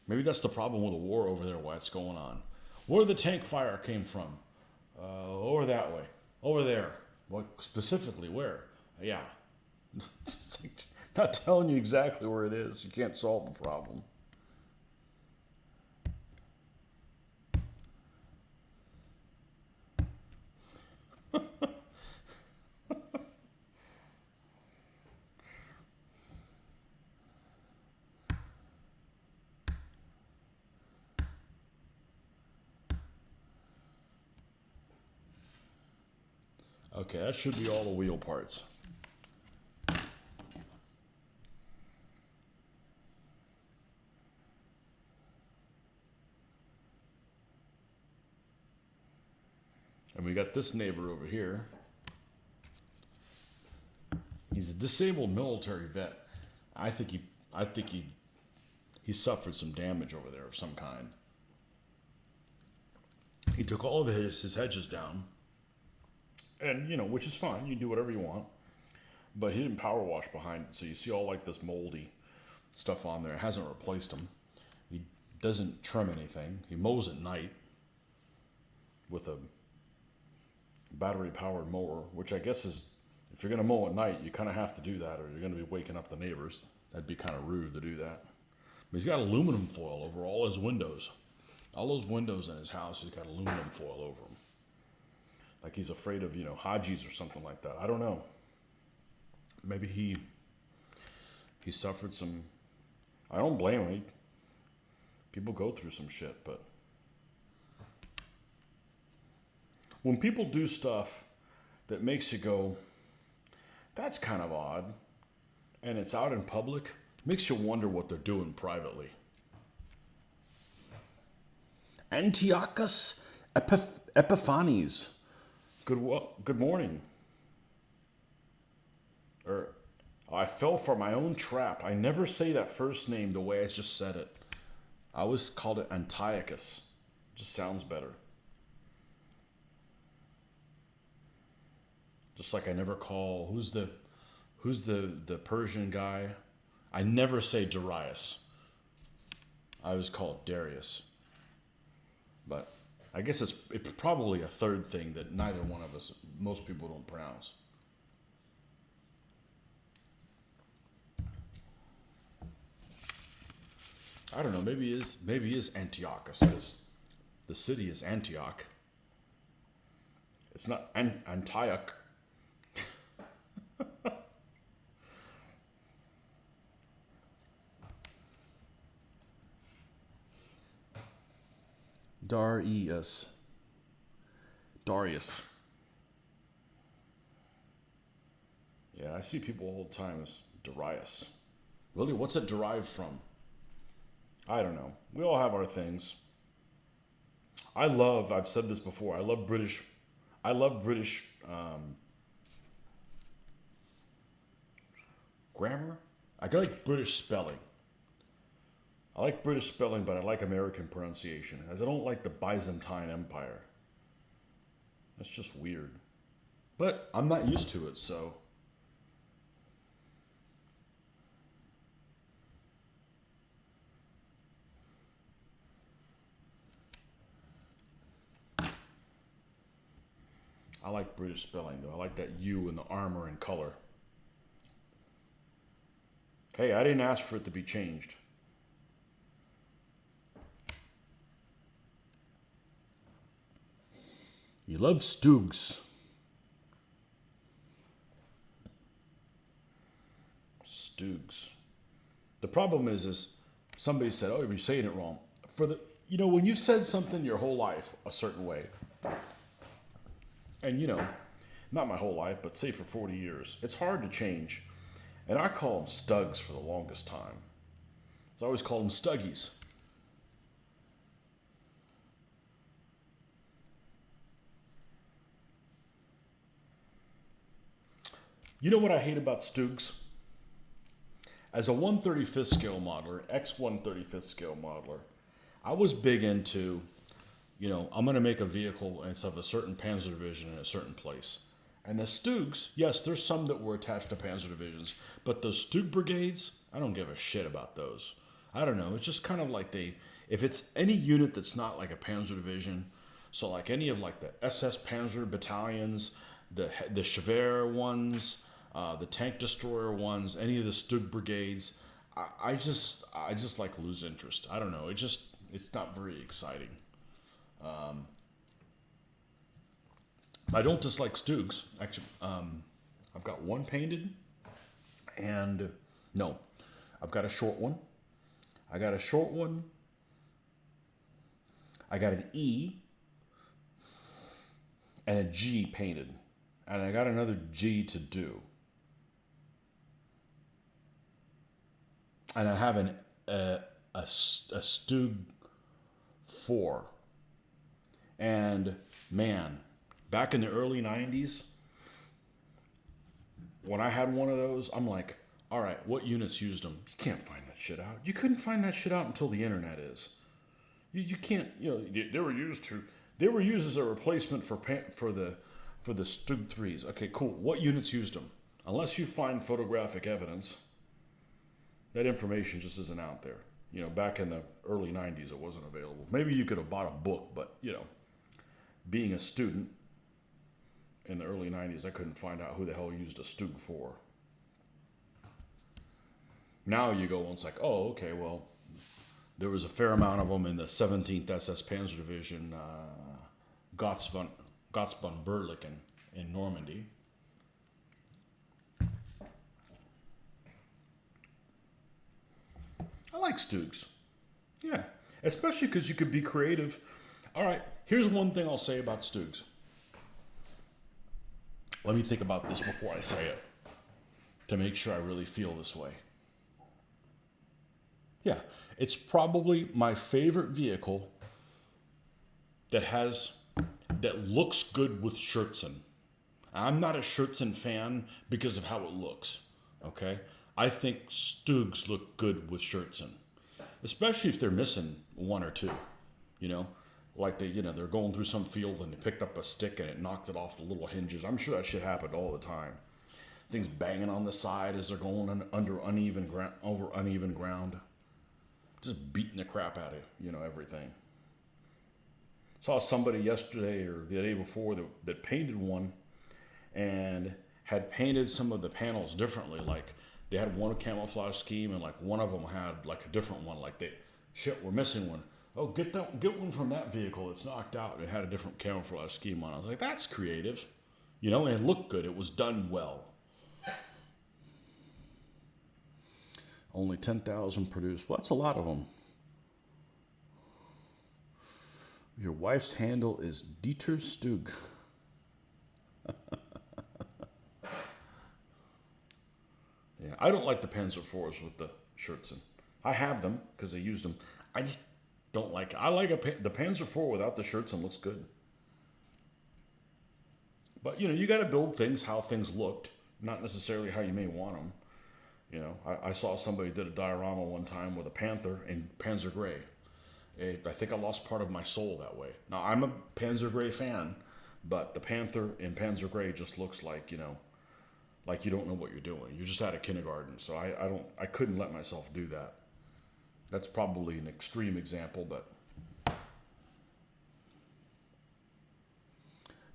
Maybe that's the problem with the war over there, why it's going on. Where the tank fire came from. Over that way. Over there. What specifically where? Yeah. It's like not telling you exactly where it is. You can't solve the problem. Okay, that should be all the wheel parts. And we got this neighbor over here. He's a disabled military vet. I think he suffered some damage over there of some kind. He took all of his hedges down. And, you know, which is fine. You do whatever you want. But he didn't power wash behind it. So you see all like this moldy stuff on there. It hasn't replaced them. He doesn't trim anything. He mows at night with a battery-powered mower, which I guess is, if you're going to mow at night, you kind of have to do that, or you're going to be waking up the neighbors. That'd be kind of rude to do that. But he's got aluminum foil over all his windows. All those windows in his house, he's got aluminum foil over them. Like he's afraid of, Hajis or something like that. I don't know. Maybe he suffered some. I don't blame him. People go through some shit, but when people do stuff that makes you go, that's kind of odd, and it's out in public, makes you wonder what they're doing privately. Antiochus Epiphanes. Good morning. I fell for my own trap. I never say that first name the way I just said it. I always called it Antiochus. Just sounds better. Just like I never call who's the Persian guy? I never say Darius. I always call it Darius. But I guess it's probably a third thing that neither one of us, most people don't pronounce. I don't know. Maybe it is Antiochus, because the city is Antioch. It's not Antioch. Darius. Yeah, I see people all the time as Darius. Really, what's it derived from? I don't know. We all have our things. I've said this before, I love British grammar. I like British spelling. I like British spelling, but I like American pronunciation, as I don't like the Byzantine Empire. That's just weird. But I'm not used to it, so. I like British spelling, though. I like that U and the armor and color. Hey, I didn't ask for it to be changed. You love Stoogs. Stoogs. The problem is somebody said, "Oh, you're saying it wrong." When you've said something your whole life a certain way, and not my whole life, but say for 40 years, it's hard to change. And I call them Stugs for the longest time. So I always call them Stuggies. You know what I hate about Stoogs? As a 135th scale modeler, ex-135th scale modeler, I was big into, I'm going to make a vehicle and it's of a certain Panzer Division in a certain place. And the Stugs, yes, there's some that were attached to Panzer Divisions, but those Stug brigades, I don't give a shit about those. I don't know, it's just kind of like if it's any unit that's not like a Panzer Division, so like any of like the SS Panzer battalions, the Chevere ones, the tank destroyer ones, any of the Stug brigades, I just like lose interest. I don't know. It's not very exciting. I don't dislike Stugs. Actually, I've got one painted, and no, I've got a short one. I got an E and a G painted, and I got another G to do. And I have a Stug 4. And man, back in the early 90s, when I had one of those, I'm like, all right, what units used them? You can't find that shit out. You couldn't find that shit out until the internet is. You can't, they were used as a replacement for the Stug 3s. Okay, cool. What units used them? Unless you find photographic evidence, that information just isn't out there. Back in the early 90s, it wasn't available. Maybe you could have bought a book, but, being a student in the early 90s, I couldn't find out who the hell used a Stug 4. Now you go and it's like, oh, okay, well, there was a fair amount of them in the 17th SS Panzer Division, Gotz von Berlichen in Normandy. I like Stugs. Yeah, especially because you could be creative. All right, here's one thing I'll say about Stugs. Let me think about this before I say it to make sure I really feel this way. Yeah, it's probably my favorite vehicle that looks good with Schertzen. I'm not a Schertzen fan because of how it looks. Okay, I think Stugs look good with Schertzen, especially if they're missing one or two. You know, like they're going through some field and they picked up a stick and it knocked it off the little hinges. I'm sure that shit happened all the time. Things banging on the side as they're going over uneven ground, just beating the crap out of everything. Saw somebody yesterday or the day before that painted one and had painted some of the panels differently. Like they had one camouflage scheme and like one of them had like a different one. Like we're missing one. Oh, get one from that vehicle. It's knocked out. It had a different camouflage scheme on it. I was like, that's creative, and it looked good. It was done well. Only 10,000 produced. Well, that's a lot of them. Your wife's handle is Dieter Stug. Yeah, I don't like the Panzer IVs with the Schertzen. I have them because I used them. I just don't like it. I like the Panzer IV without the Schertzen looks good. But, you got to build things how things looked, not necessarily how you may want them. I saw somebody did a diorama one time with a Panther in Panzer Gray. I think I lost part of my soul that way. Now, I'm a Panzer Gray fan, but the Panther in Panzer Gray just looks like, like you don't know what you're doing. You're just out of kindergarten. So I couldn't let myself do that. That's probably an extreme example, but.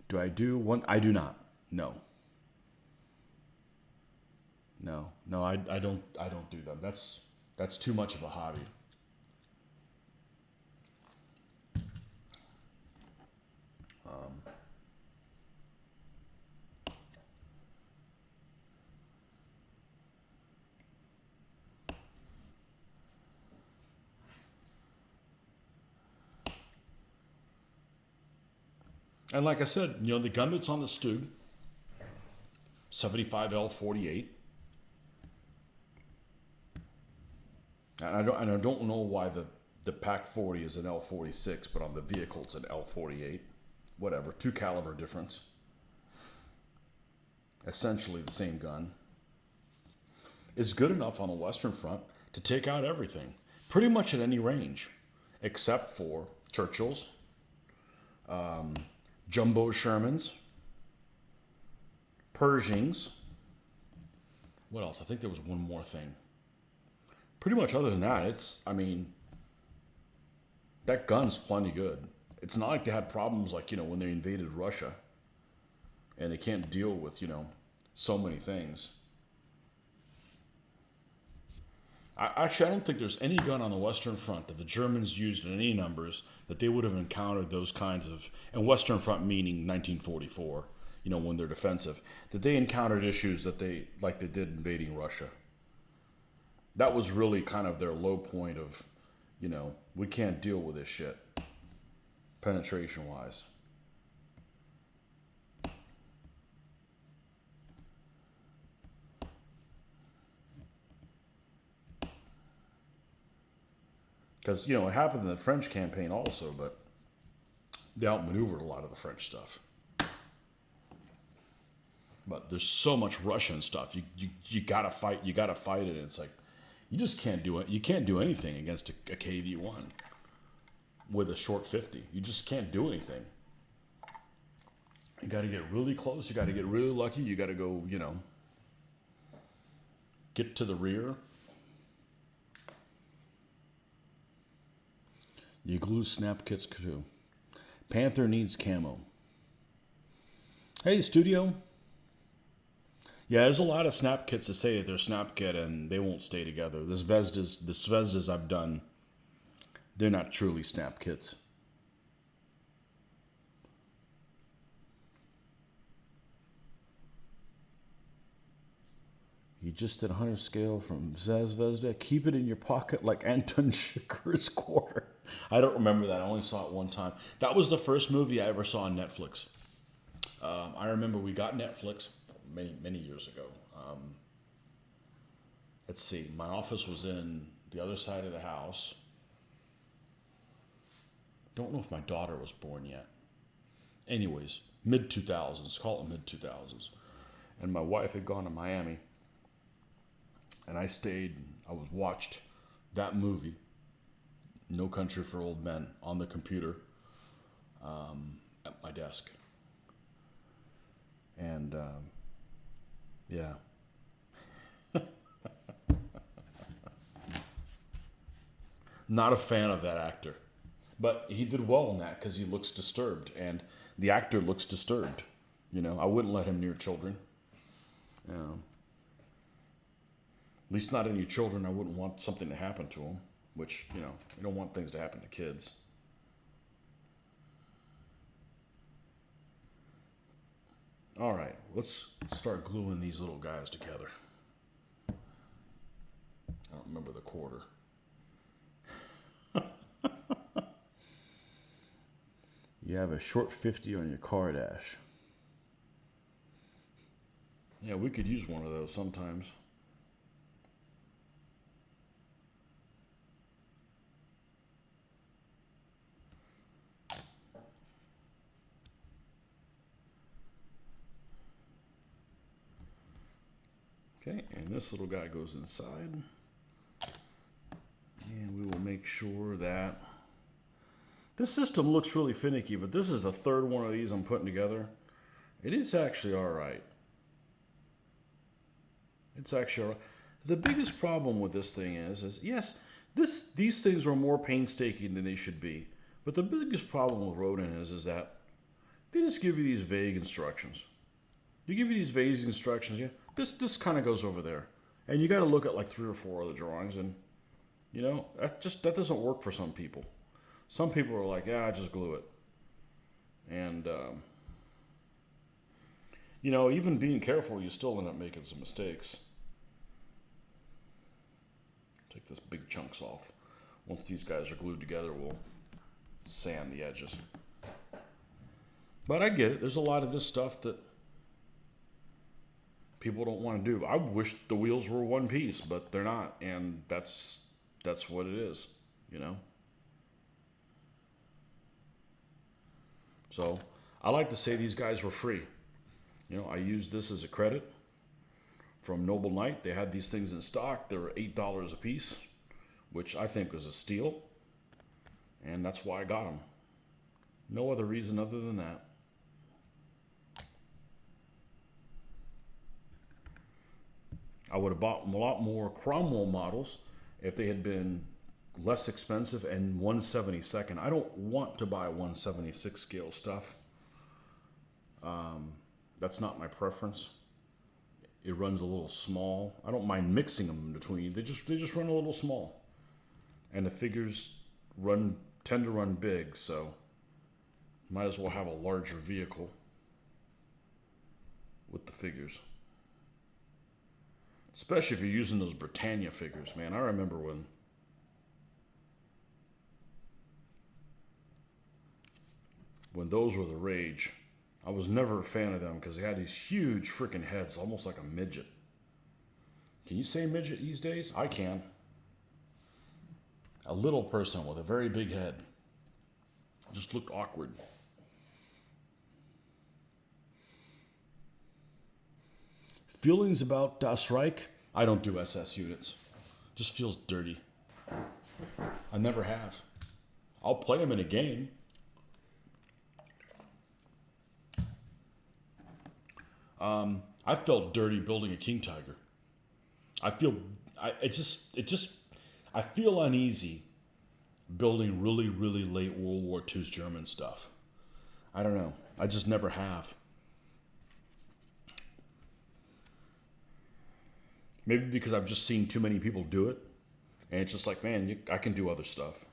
Do I do one? I do not. No. No, I don't do them. That's too much of a hobby. And like I said, the gun that's on the Stug, 75L48. And I don't know why the PAC 40 is an L46, but on the vehicle it's an L48. Whatever, 2 caliber difference. Essentially the same gun. Is good enough on the Western Front to take out everything, pretty much at any range, except for Churchill's, Jumbo Shermans, Pershings. What else? I think there was one more thing. Pretty much other than that, that gun's plenty good. It's not like they had problems like, when they invaded Russia and they can't deal with, so many things. I don't think there's any gun on the Western Front that the Germans used in any numbers that they would have encountered those kinds of, and Western Front meaning 1944, when they're defensive, that they encountered issues that they did invading Russia. That was really kind of their low point of, we can't deal with this shit, penetration-wise. Because, it happened in the French campaign also, but they outmaneuvered a lot of the French stuff. But there's so much Russian stuff. You gotta fight it. And it's like, you just can't do it. You can't do anything against a KV-1 with a short 50. You just can't do anything. You got to get really close. You got to get really lucky. You got to go, get to the rear. You glue snap kits too. Panther needs camo. Hey, studio. Yeah, there's a lot of snap kits that say that they're snap kit and they won't stay together. The Zvezdas I've done, they're not truly snap kits. You just did 100 scale from Zvezda. Keep it in your pocket like Anton Chigurh's quarter. I don't remember that. I only saw it one time. That was the first movie I ever saw on Netflix. I remember we got Netflix many years ago. Let's see. My office was in the other side of the house. Don't know if my daughter was born yet. Anyways, mid 2000s. Call it mid 2000s. And my wife had gone to Miami. And I stayed. I was watched that movie, No Country for Old Men, on the computer at my desk. And yeah. Not a fan of that actor. But he did well in that because he looks disturbed. And the actor looks disturbed. You know, I wouldn't let him near children. You know, at least not any children. I wouldn't want something to happen to them. Which, you know, you don't want things to happen to kids. All right, let's start gluing these little guys together. I don't remember the quarter. You have a short 50 on your car dash. Yeah, we could use one of those sometimes. Okay, and this little guy goes inside. And we will make sure that this system looks really finicky, but this is the third one of these I'm putting together. It is actually all right. It's actually all right. The biggest problem with this thing is yes, these things are more painstaking than they should be. But the biggest problem with Rodin is that they just give you these vague instructions. They give you these vague instructions. Yeah, this kind of goes over there, and you got to look at like 3 or 4 other drawings, and you know that doesn't work for some people. Some people are like, yeah, just glue it. And, you know, even being careful, you still end up making some mistakes. Take this big chunks off. Once these guys are glued together, we'll sand the edges. But I get it. There's a lot of this stuff that people don't want to do. I wish the wheels were one piece, but they're not. And that's what it is, you know. So I like to say these guys were free. You know, I used this as a credit from Noble Knight. They had these things in stock. They were $8 a piece, which I think was a steal. And that's why I got them. No other reason other than that. I would have bought a lot more Cromwell models if they had been less expensive and 1/72nd. I don't want to buy 1/76 scale stuff. That's not my preference. It runs a little small. I don't mind mixing them in between. They just run a little small, and the figures tend to run big. So might as well have a larger vehicle with the figures. Especially if you're using those Britannia figures, man. I remember when those were the rage. I was never a fan of them because they had these huge freaking heads, almost like a midget. Can you say midget these days? I can. A little person with a very big head. Just looked awkward. Feelings about Das Reich? I don't do SS units. Just feels dirty. I never have. I'll play them in a game. I felt dirty building a King Tiger. I feel uneasy building really, really late World War II's German stuff. I don't know. I just never have. Maybe because I've just seen too many people do it, and it's just like, man, I can do other stuff.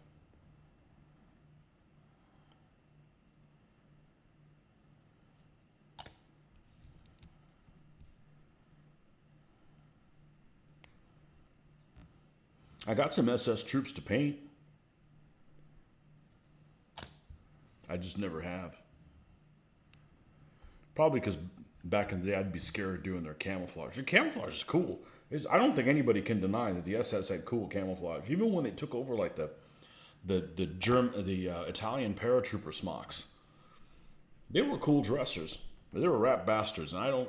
I got some SS troops to paint. I just never have. Probably because back in the day I'd be scared of doing their camouflage. Their camouflage is cool. I don't think anybody can deny that the SS had cool camouflage. Even when they took over like the Italian paratrooper smocks, they were cool dressers. But they were rat bastards, and I don't,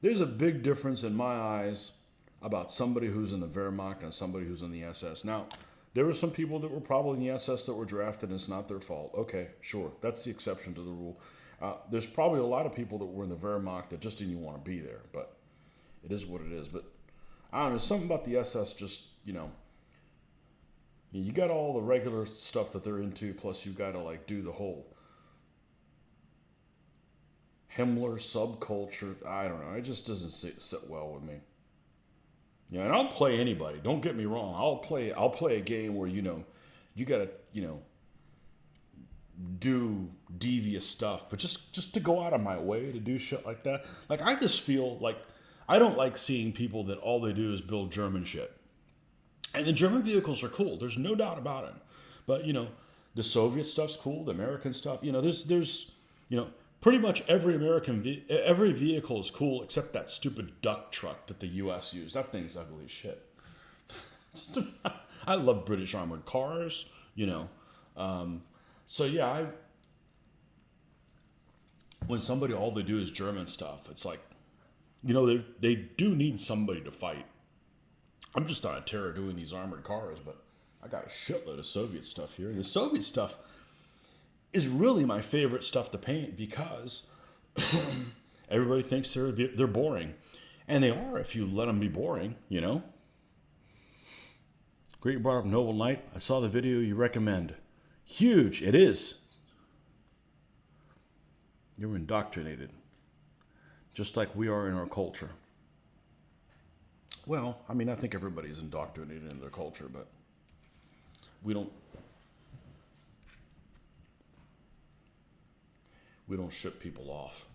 there's a big difference in my eyes about somebody who's in the Wehrmacht and somebody who's in the SS. Now, there were some people that were probably in the SS that were drafted, and it's not their fault. Okay, sure. That's the exception to the rule. There's probably a lot of people that were in the Wehrmacht that just didn't even want to be there, but it is what it is. But I don't know, something about the SS just, you got all the regular stuff that they're into, plus you got to like do the whole Himmler subculture. I don't know. It just doesn't sit well with me. Yeah, and I'll play anybody. Don't get me wrong. I'll play a game where you gotta do devious stuff, but just to go out of my way to do shit like that. Like I just feel like I don't like seeing people that all they do is build German shit. And the German vehicles are cool. There's no doubt about it. But the Soviet stuff's cool. The American stuff. There's pretty much every every vehicle is cool except that stupid duck truck that the U.S. used. That thing's ugly as shit. I love British armored cars, So yeah, when somebody all they do is German stuff, it's like, they do need somebody to fight. I'm just on a terror doing these armored cars, but I got a shitload of Soviet stuff here. The Soviet stuff is really my favorite stuff to paint because everybody thinks they're boring. And they are if you let them be boring, Great, you brought up Noble Knight. I saw the video you recommend. Huge, it is. You're indoctrinated, just like we are in our culture. Well, I mean, I think everybody's indoctrinated in their culture, but we don't ship people off.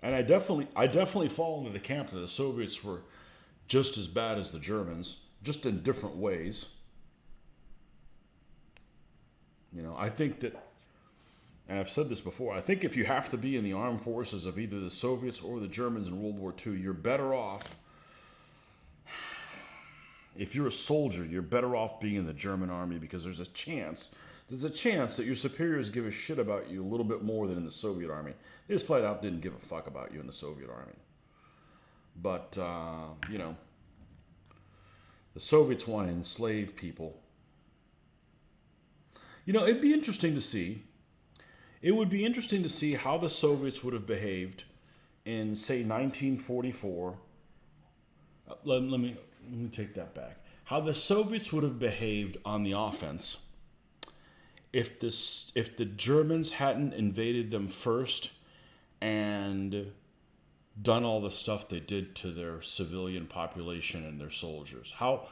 And I definitely fall into the camp that the Soviets were just as bad as the Germans, just in different ways. I think that, and I've said this before, I think if you have to be in the armed forces of either the Soviets or the Germans in World War II, you're better off, if you're a soldier, you're better off being in the German army because there's a chance that your superiors give a shit about you a little bit more than in the Soviet army. They just flat out didn't give a fuck about you in the Soviet army. But, the Soviets want to enslave people. It'd be interesting to see. It would be interesting to see how the Soviets would have behaved in, say, 1944. Let me take that back. How the Soviets would have behaved on the offense if the Germans hadn't invaded them first and done all the stuff they did to their civilian population and their soldiers. How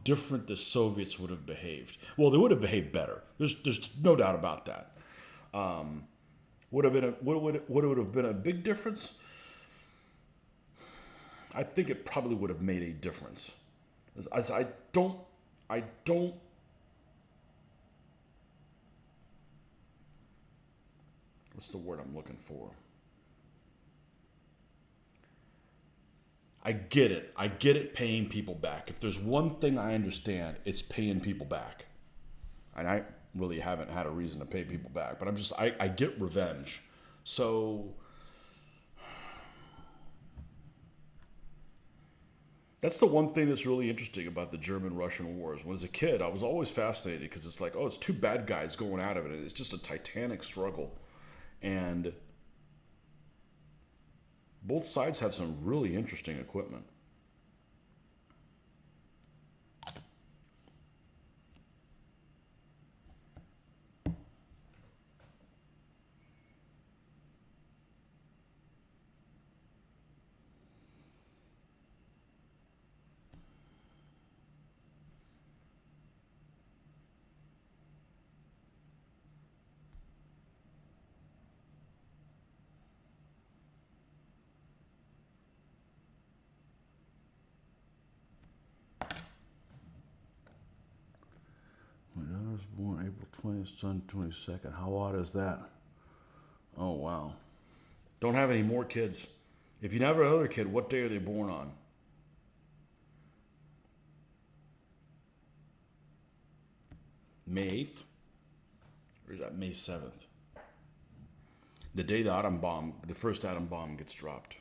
different the Soviets would have behaved. Well, they would have behaved better. There's no doubt about that. Would it have been a big difference? I think it probably would have made a difference. I don't. What's the word I'm looking for? I get it. I get it paying people back. If there's one thing I understand, it's paying people back. And I really haven't had a reason to pay people back, but I get revenge. So that's the one thing that's really interesting about the German-Russian wars. When as a kid, I was always fascinated because it's like, it's two bad guys going out of it. It's just a titanic struggle. And both sides have some really interesting equipment. was born April 20th, son 22nd. How odd is that? Oh, wow. Don't have any more kids. If you never have another kid, what day are they born on? May 8th? Or is that May 7th? The day the first atom bomb gets dropped.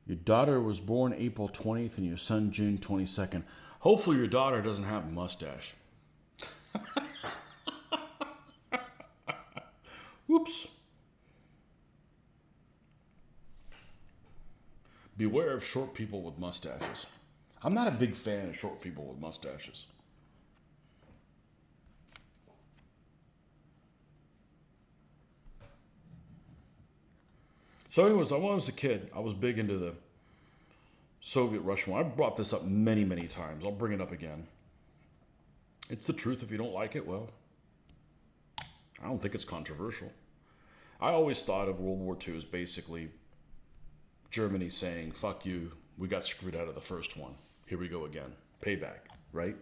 Your daughter was born April 20th and your son June 22nd. Hopefully your daughter doesn't have a mustache. Whoops. Beware of short people with mustaches. I'm not a big fan of short people with mustaches. So anyways, when I was a kid, I was big into the Soviet Russian war. I brought this up many, many times. I'll bring it up again. It's the truth. If you don't like it, well, I don't think it's controversial. I always thought of World War II as basically Germany saying, fuck you, we got screwed out of the first one. Here we go again. Payback, right?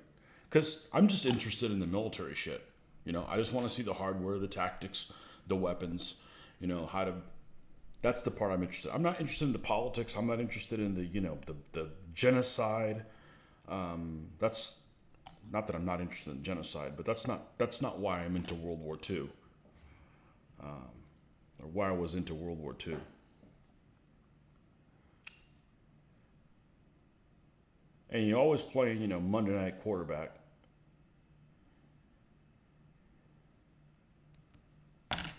Because I'm just interested in the military shit. You know, I just want to see the hardware, the tactics, the weapons, you know, how to... That's the part I'm interested in. I'm not interested in the politics. I'm not interested in the, you know, the genocide. That's not that I'm not interested in genocide, but that's not why I'm into World War II. Or why I was into World War II. And you're always playing, you know, Monday night quarterback.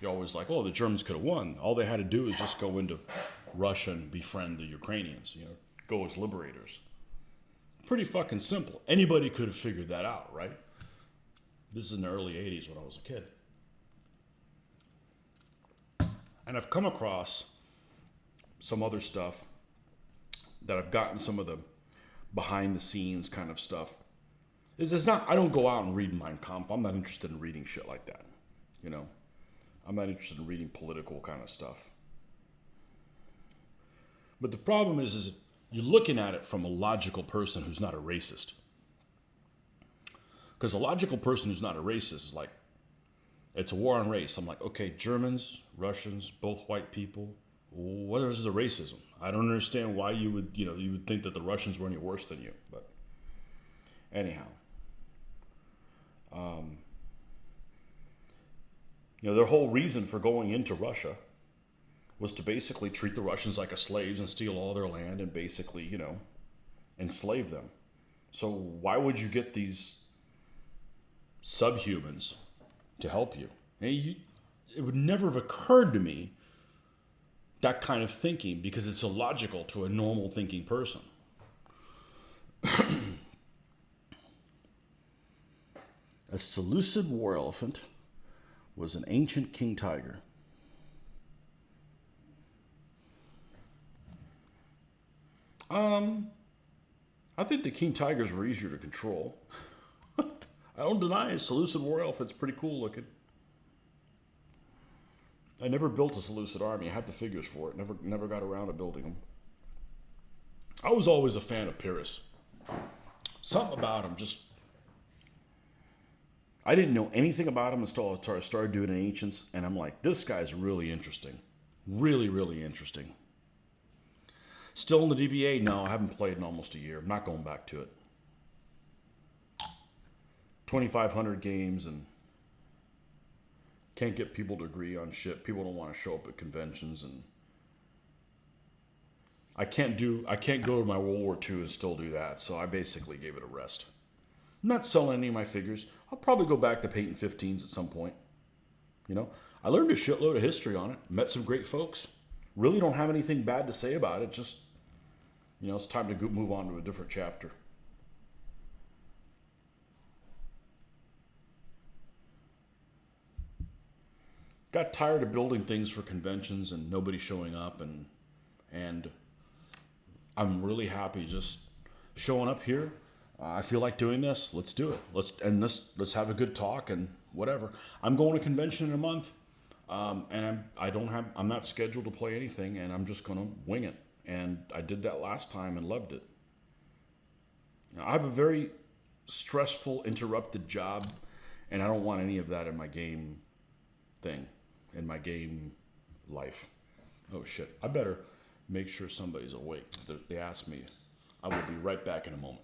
You're always like, oh, the Germans could have won. All they had to do is just go into Russia and befriend the Ukrainians, you know, go as liberators. Pretty fucking simple. Anybody could have figured that out, right? This is in the early 80s when I was a kid. And I've come across some other stuff that I've gotten some of the behind the scenes kind of stuff. It's not, I don't go out and read Mein Kampf. I'm not interested in reading shit like that, you know. I'm not interested in reading political kind of stuff. But the problem is you're looking at it from a logical person who's not a racist. Because a logical person who's not a racist is like, it's a war on race. I'm like, okay, Germans, Russians, both white people. What is the racism? I don't understand why you would think that the Russians were any worse than you. But anyhow. Their whole reason for going into Russia was to basically treat the Russians like slaves and steal all their land and basically, enslave them. So why would you get these subhumans to help you? It would never have occurred to me, that kind of thinking, because it's illogical to a normal thinking person. A Seleucid war elephant was an ancient king tiger. I think the king tigers were easier to control. I don't deny it. Seleucid war elephant's pretty cool looking. I never built a Seleucid army. I have the figures for it. Never got around to building them. I was always a fan of Pyrrhus. Something about him just... I didn't know anything about him until I started doing Ancients, and I'm like, this guy's really interesting. Really, really interesting. Still in the DBA? No, I haven't played in almost a year. I'm not going back to it. 2,500 games, and can't get people to agree on shit. People don't want to show up at conventions, and I can't go to my World War II and still do that, so I basically gave it a rest. I'm not selling any of my figures. I'll probably go back to painting 15s at some point. I learned a shitload of history on it. Met some great folks. Really don't have anything bad to say about it. Just, it's time to move on to a different chapter. Got tired of building things for conventions and nobody showing up, and I'm really happy just showing up here. I feel like doing this. Let's do it. Let's have a good talk and whatever. I'm going to convention in a month, and I'm not scheduled to play anything, and I'm just going to wing it. And I did that last time and loved it. Now, I have a very stressful, interrupted job, and I don't want any of that in my game thing, in my game life. Oh shit! I better make sure somebody's awake. They asked me. I will be right back in a moment.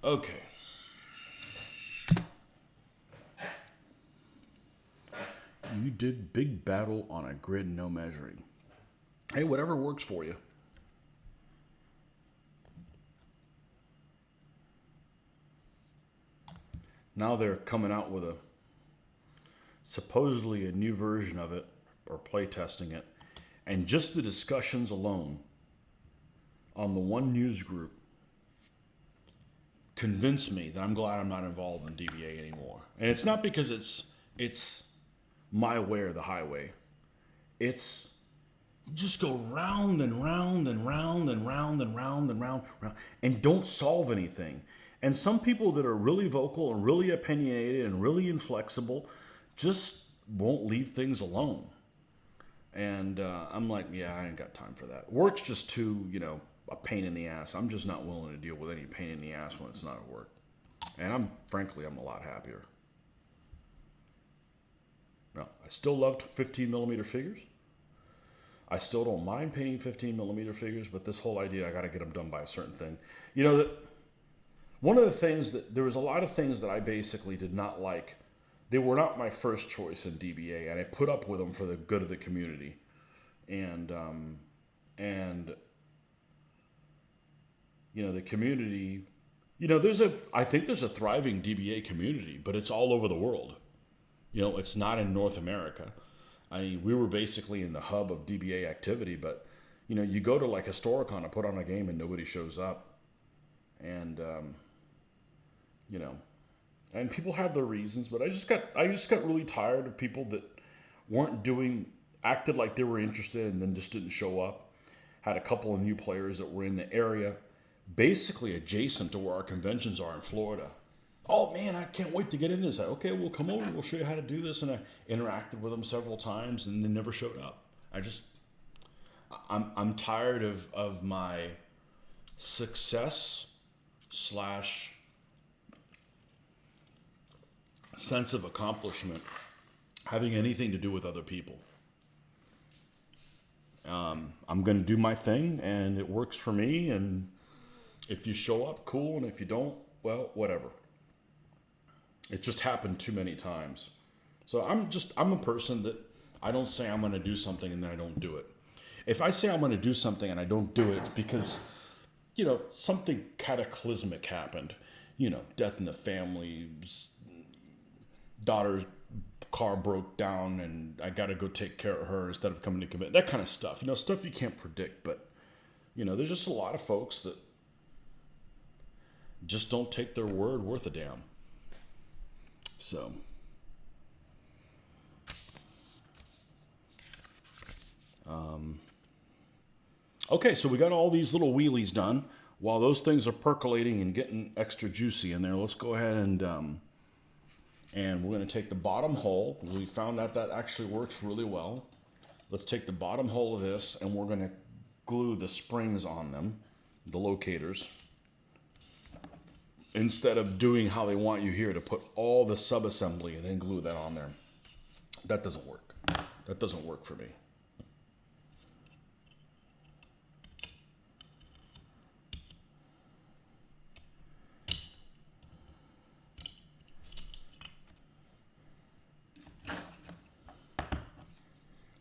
Okay. You did big battle on a grid, no measuring. Hey, whatever works for you. Now they're coming out with a supposedly a new version of it or play testing it. And just the discussions alone on the one news group convinced me that I'm glad I'm not involved in DBA anymore. And it's not because it's my way or the highway. It's just go round and round and round and round and round and round and don't solve anything. And some people that are really vocal and really opinionated and really inflexible just won't leave things alone. And I'm like, yeah, I ain't got time for that. Work's just too, a pain in the ass. I'm just not willing to deal with any pain in the ass when it's not at work. And I'm a lot happier. Now, I still loved 15 millimeter figures. I still don't mind painting 15 millimeter figures, but this whole idea, I got to get them done by a certain thing. One of the things there was a lot of things that I basically did not like. They were not my first choice in DBA, and I put up with them for the good of the community. And the community, I think there's a thriving DBA community, but it's all over the world. It's not in North America. I mean, we were basically in the hub of DBA activity, but you go to like Historicon to put on a game and nobody shows up, and and people have their reasons. But I just got really tired of people that acted like they were interested and then just didn't show up. Had a couple of new players that were in the area, basically adjacent to where our conventions are in Florida. Oh man, I can't wait to get in this. Okay, we'll come over. We'll show you how to do this. And I interacted with them several times, and they never showed up. I'm tired of my success slash sense of accomplishment having anything to do with other people. I'm going to do my thing, and it works for me. And if you show up, cool. And if you don't, well, whatever. It just happened too many times. So I'm a person that I don't say I'm going to do something and then I don't do it. If I say I'm going to do something and I don't do it, it's because, something cataclysmic happened. Death in the family, daughter's car broke down and I got to go take care of her instead of coming to commit. That kind of stuff. Stuff you can't predict. But, there's just a lot of folks that just don't take their word worth a damn. So, okay, so we got all these little wheelies done. While those things are percolating and getting extra juicy in there, let's go ahead and we're going to take the bottom hole. We found out that actually works really well. Let's take the bottom hole of this, and we're going to glue the springs on them, the locators, instead of doing how they want you here to put all the sub-assembly and then glue that on there. That doesn't work. That doesn't work for me.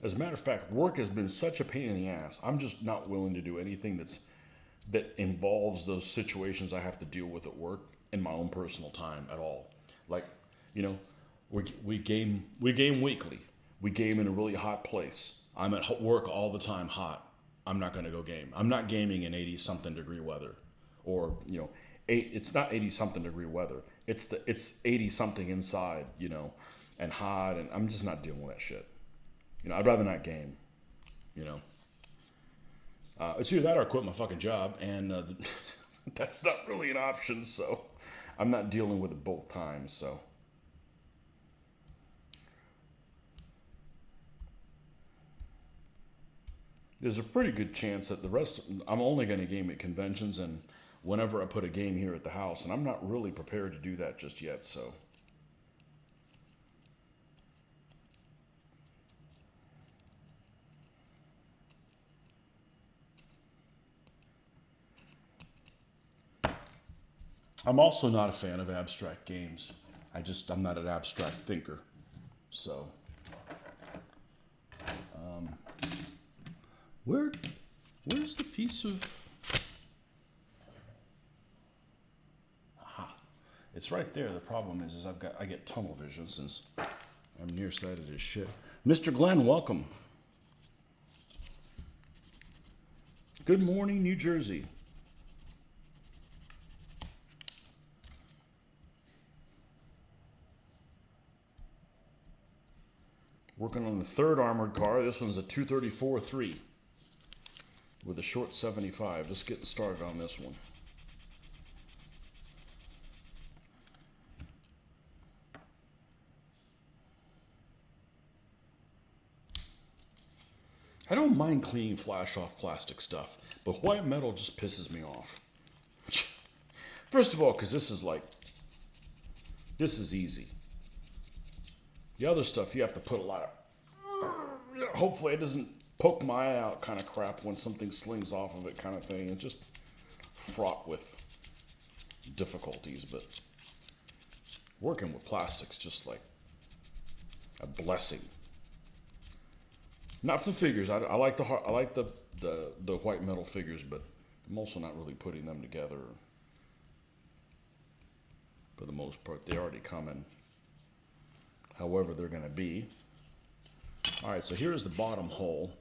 As a matter of fact, work has been such a pain in the ass. I'm just not willing to do anything that involves those situations I have to deal with at work in my own personal time at all. Like, we game weekly. We game in a really hot place. I'm at work all the time hot. I'm not going to go game. I'm not gaming in 80-something degree weather. Or, it's not 80-something degree weather. It's 80-something inside, and hot, and I'm just not dealing with that shit. I'd rather not game, It's either that or I quit my fucking job, and that's not really an option, so I'm not dealing with it both times, so. There's a pretty good chance that I'm only going to game at conventions and whenever I put a game here at the house, and I'm not really prepared to do that just yet, so. I'm also not a fan of abstract games. I'm not an abstract thinker. So, where's the piece of, it's right there. The problem is I get tunnel vision since I'm nearsighted as shit. Mr. Glenn, welcome. Good morning, New Jersey. Working on the third armored car. This one's a 234-3 with a short 75. Just getting started on this one. I don't mind cleaning flash off plastic stuff, but white metal just pisses me off. First of all, because this is easy. The other stuff, you have to put a lot of, hopefully it doesn't poke my eye out kind of crap when something slings off of it kind of thing. It's just fraught with difficulties, but working with plastic's just like a blessing. Not for figures. I like the white metal figures, but I'm also not really putting them together. For the most part, they already come in however they're going to be. All right, so here's the bottom hole.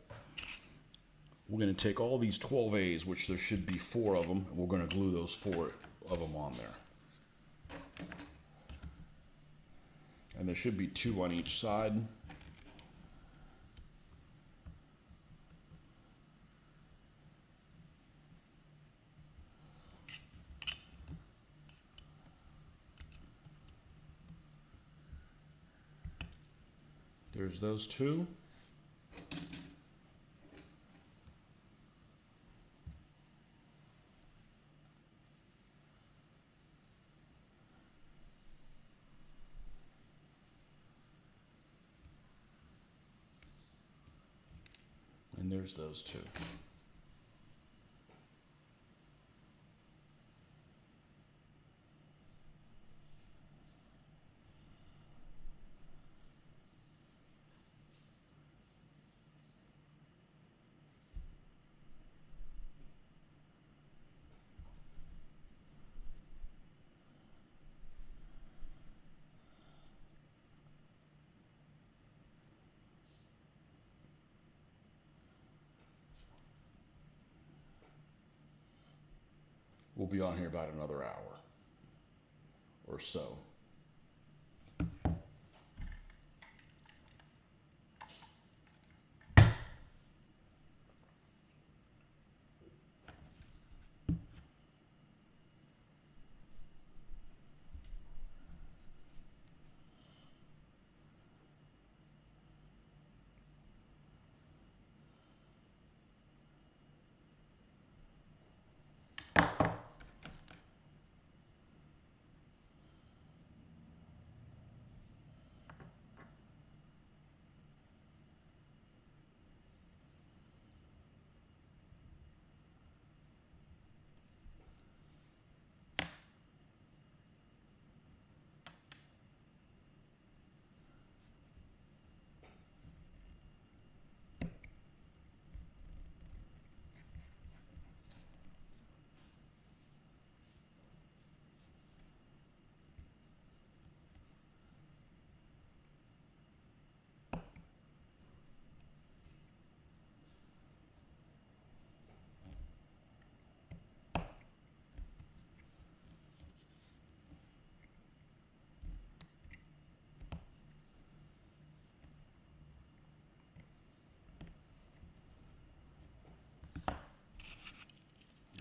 We're going to take all these 12As, which there should be 4 of them, and we're going to glue those 4 of them on there. And there should be 2 on each side. There's those 2. And there's those 2. We'll be on here about another hour or so.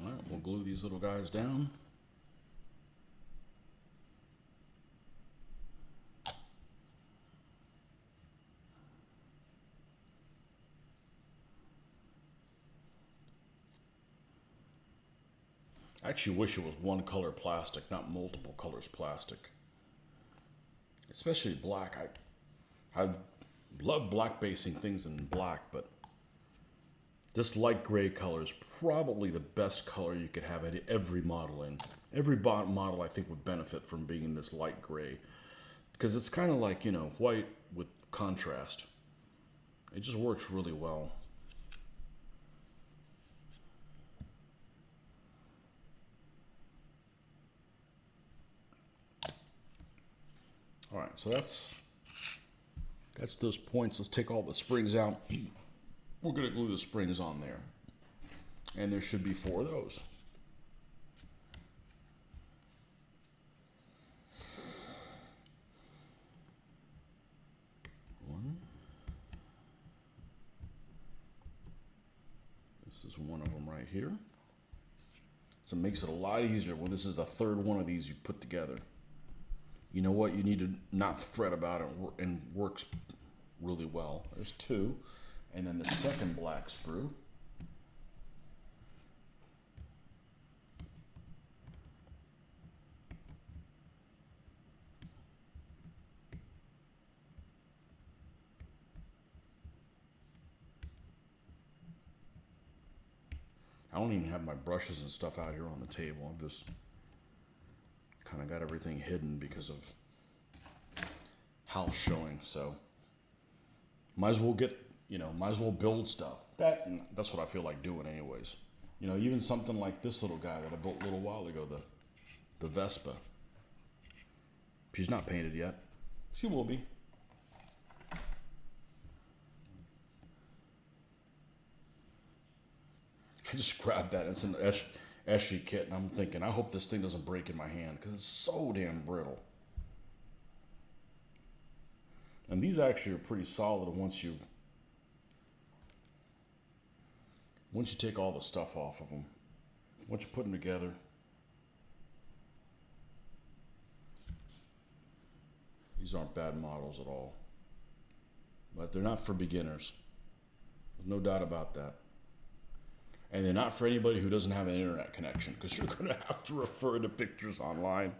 All right, we'll glue these little guys down. I actually wish it was one color plastic, not multiple colors plastic. Especially black. I love black basing things in black, but this light gray color is probably the best color you could have every model in. Every model I think would benefit from being in this light gray because it's kind of like, you know, white with contrast. It just works really well. All right, so that's those points. Let's take all the springs out. We're gonna glue the springs on there. And there should be 4 of those. One. This is one of them right here. So it makes it a lot easier when this is the 3rd one of these you put together. You know what? You need to not fret about it, and works really well. There's 2. And then the second black sprue. I don't even have my brushes and stuff out here on the table. I'm just kind of got everything hidden because of house showing. So might as well might as well build stuff. That's what I feel like doing anyways. You know, even something like this little guy that I built a little while ago, the Vespa. She's not painted yet. She will be. I just grabbed that. It's an Eschi kit, and I'm thinking, I hope this thing doesn't break in my hand because it's so damn brittle. And these actually are pretty solid once you take all the stuff off of them. Once you put them together. These aren't bad models at all. But they're not for beginners. There's no doubt about that. And they're not for anybody who doesn't have an internet connection, because you're going to have to refer to pictures online.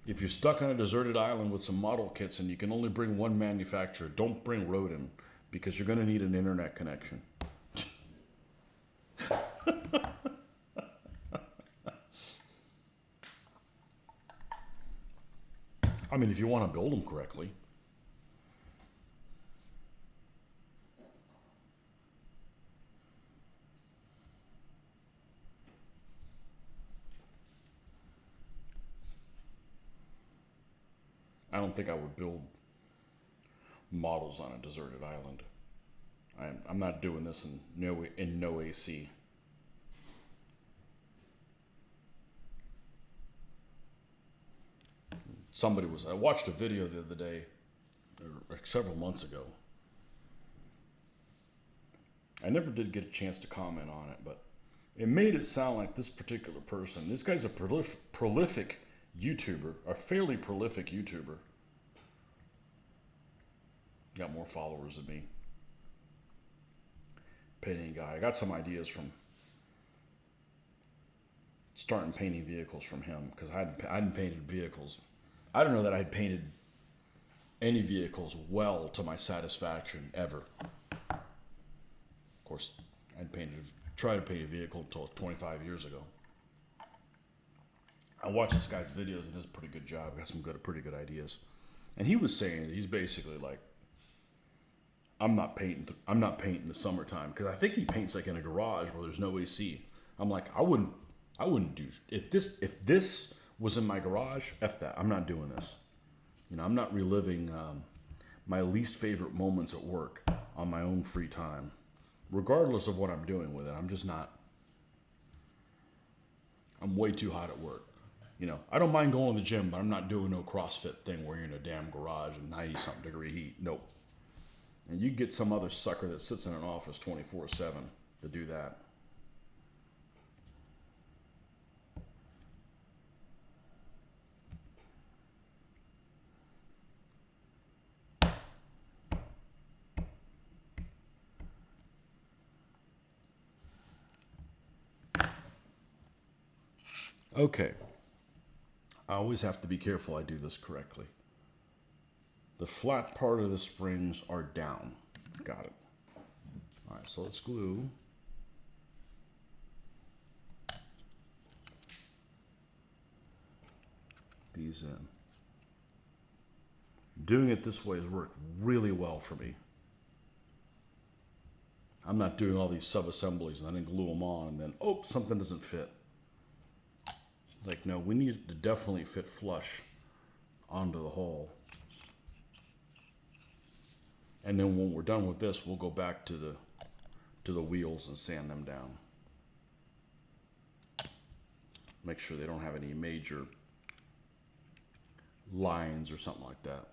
If you're stuck on a deserted island with some model kits and you can only bring one manufacturer, don't bring Rodin, because you're going to need an internet connection. I mean, if you want to build them correctly. I don't think I would build models on a deserted island. I'm not doing this in no AC. I watched a video the other day, or several months ago. I never did get a chance to comment on it, but it made it sound like this particular person, this guy's a prolific YouTuber, a fairly prolific YouTuber. Got more followers than me. Painting guy. I got some ideas from starting painting vehicles from him, because I hadn't painted vehicles. I don't know that I had painted any vehicles well to my satisfaction ever. Of course, I'd tried to paint a vehicle until 25 years ago. I watched this guy's videos and does a pretty good job. Got some pretty good ideas. And he was saying that he's basically like, I'm not painting the summertime, because I think he paints like in a garage where there's no AC. I'm like, I wouldn't do if this was in my garage. F that. I'm not doing this. You know, I'm not reliving my least favorite moments at work on my own free time, regardless of what I'm doing with it. I'm just not. I'm way too hot at work. You know, I don't mind going to the gym, but I'm not doing no CrossFit thing where you're in a damn garage in 90-something degree heat. Nope. And you get some other sucker that sits in an office 24/7 to do that. Okay. I always have to be careful I do this correctly. The flat part of the springs are down. Got it. All right, so let's glue these in. Doing it this way has worked really well for me. I'm not doing all these sub-assemblies and then glue them on and then, oh, something doesn't fit. Like, no, we need it to definitely fit flush onto the hole. And then when we're done with this, we'll go back to the wheels and sand them down. Make sure they don't have any major lines or something like that.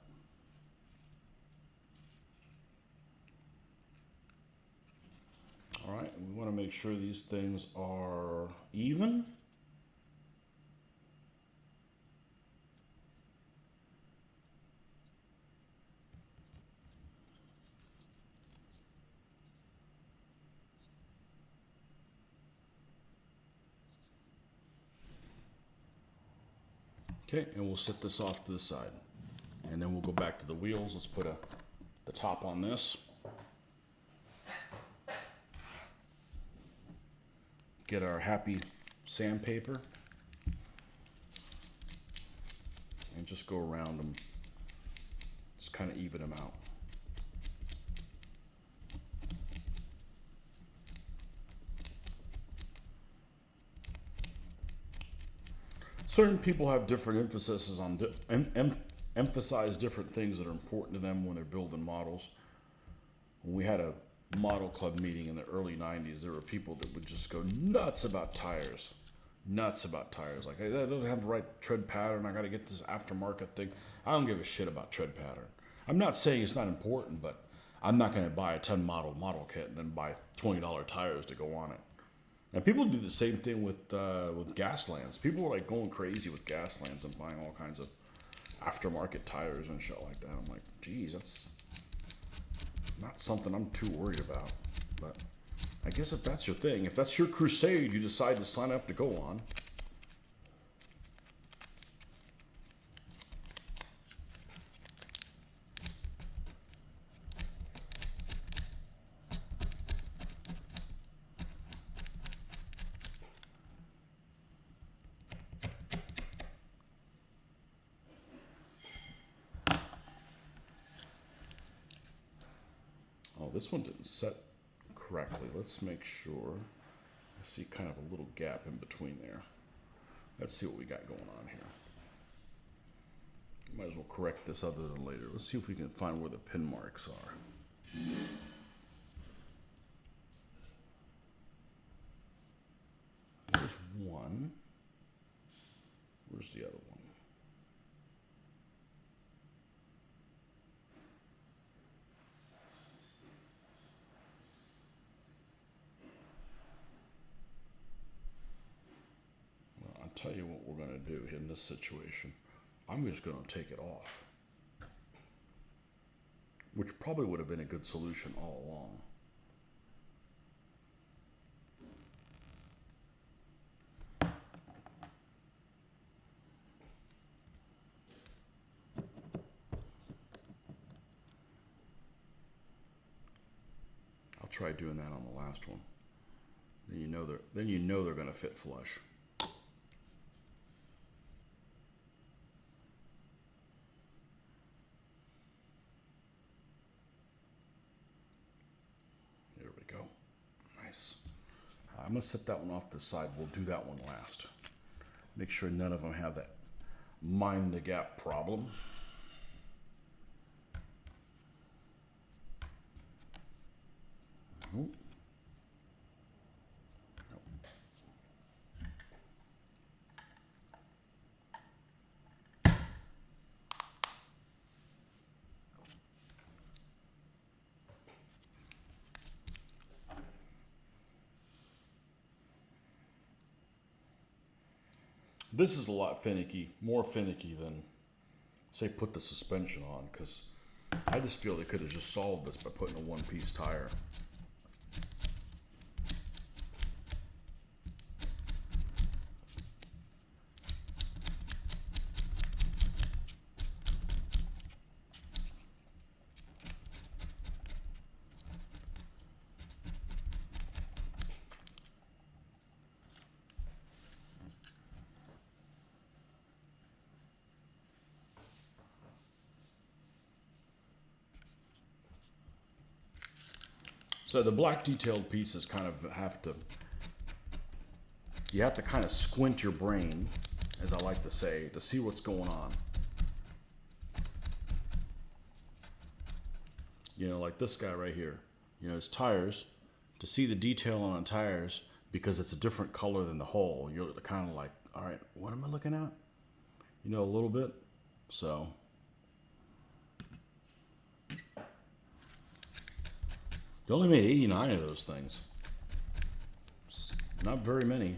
All right, we want to make sure these things are even. Okay, and we'll set this off to the side. And then we'll go back to the wheels. Let's put the top on this. Get our happy sandpaper. And just go around them. Just kind of even them out. Certain people have different emphases on emphasize different things that are important to them when they're building models. When we had a model club meeting in the early 90s, there were people that would just go nuts about tires. Nuts about tires. Like, hey, that doesn't have the right tread pattern. I got to get this aftermarket thing. I don't give a shit about tread pattern. I'm not saying it's not important, but I'm not going to buy a 10 model kit and then buy $20 tires to go on it. And people do the same thing with Gaslands. People are like going crazy with Gaslands and buying all kinds of aftermarket tires and shit like that. I'm like, geez, that's not something I'm too worried about. But I guess if that's your thing, if that's your crusade you decide to sign up to go on. Oh, this one didn't set correctly. Let's make sure. I see kind of a little gap in between there. Let's see what we got going on here. Might as well correct this other than later. Let's see if we can find where the pin marks are. There's one. Where's the other one? Tell you what we're going to do in this situation. I'm just going to take it off, which probably would have been a good solution all along. I'll try doing that on the last one. Then you know they're going to fit flush. I'm going to set that one off to the side. We'll do that one last. Make sure none of them have that mind the gap problem. Mm-hmm. This is a lot finicky, more finicky than, say, put the suspension on, because I just feel they could have just solved this by putting a one-piece tire. So the black detailed pieces kind of you have to kind of squint your brain, as I like to say, to see what's going on. You know, like this guy right here. You know, his tires, to see the detail on the tires, because it's a different color than the hole, you're kind of like, all right, what am I looking at? You know, a little bit. So they only made 89 of those things. Not very many.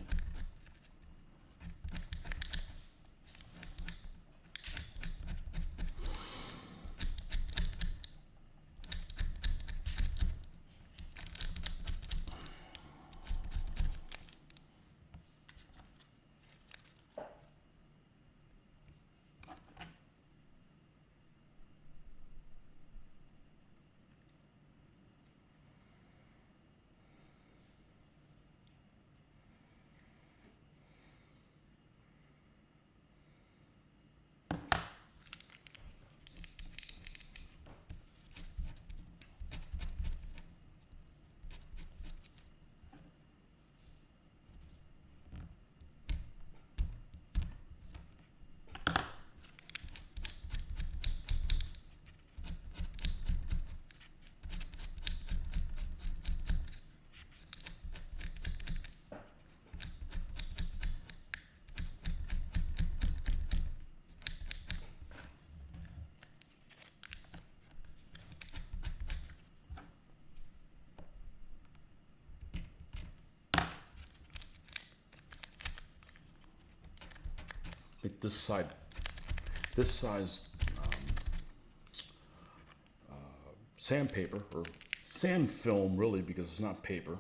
Like this size sandpaper, or sand film really, because it's not paper,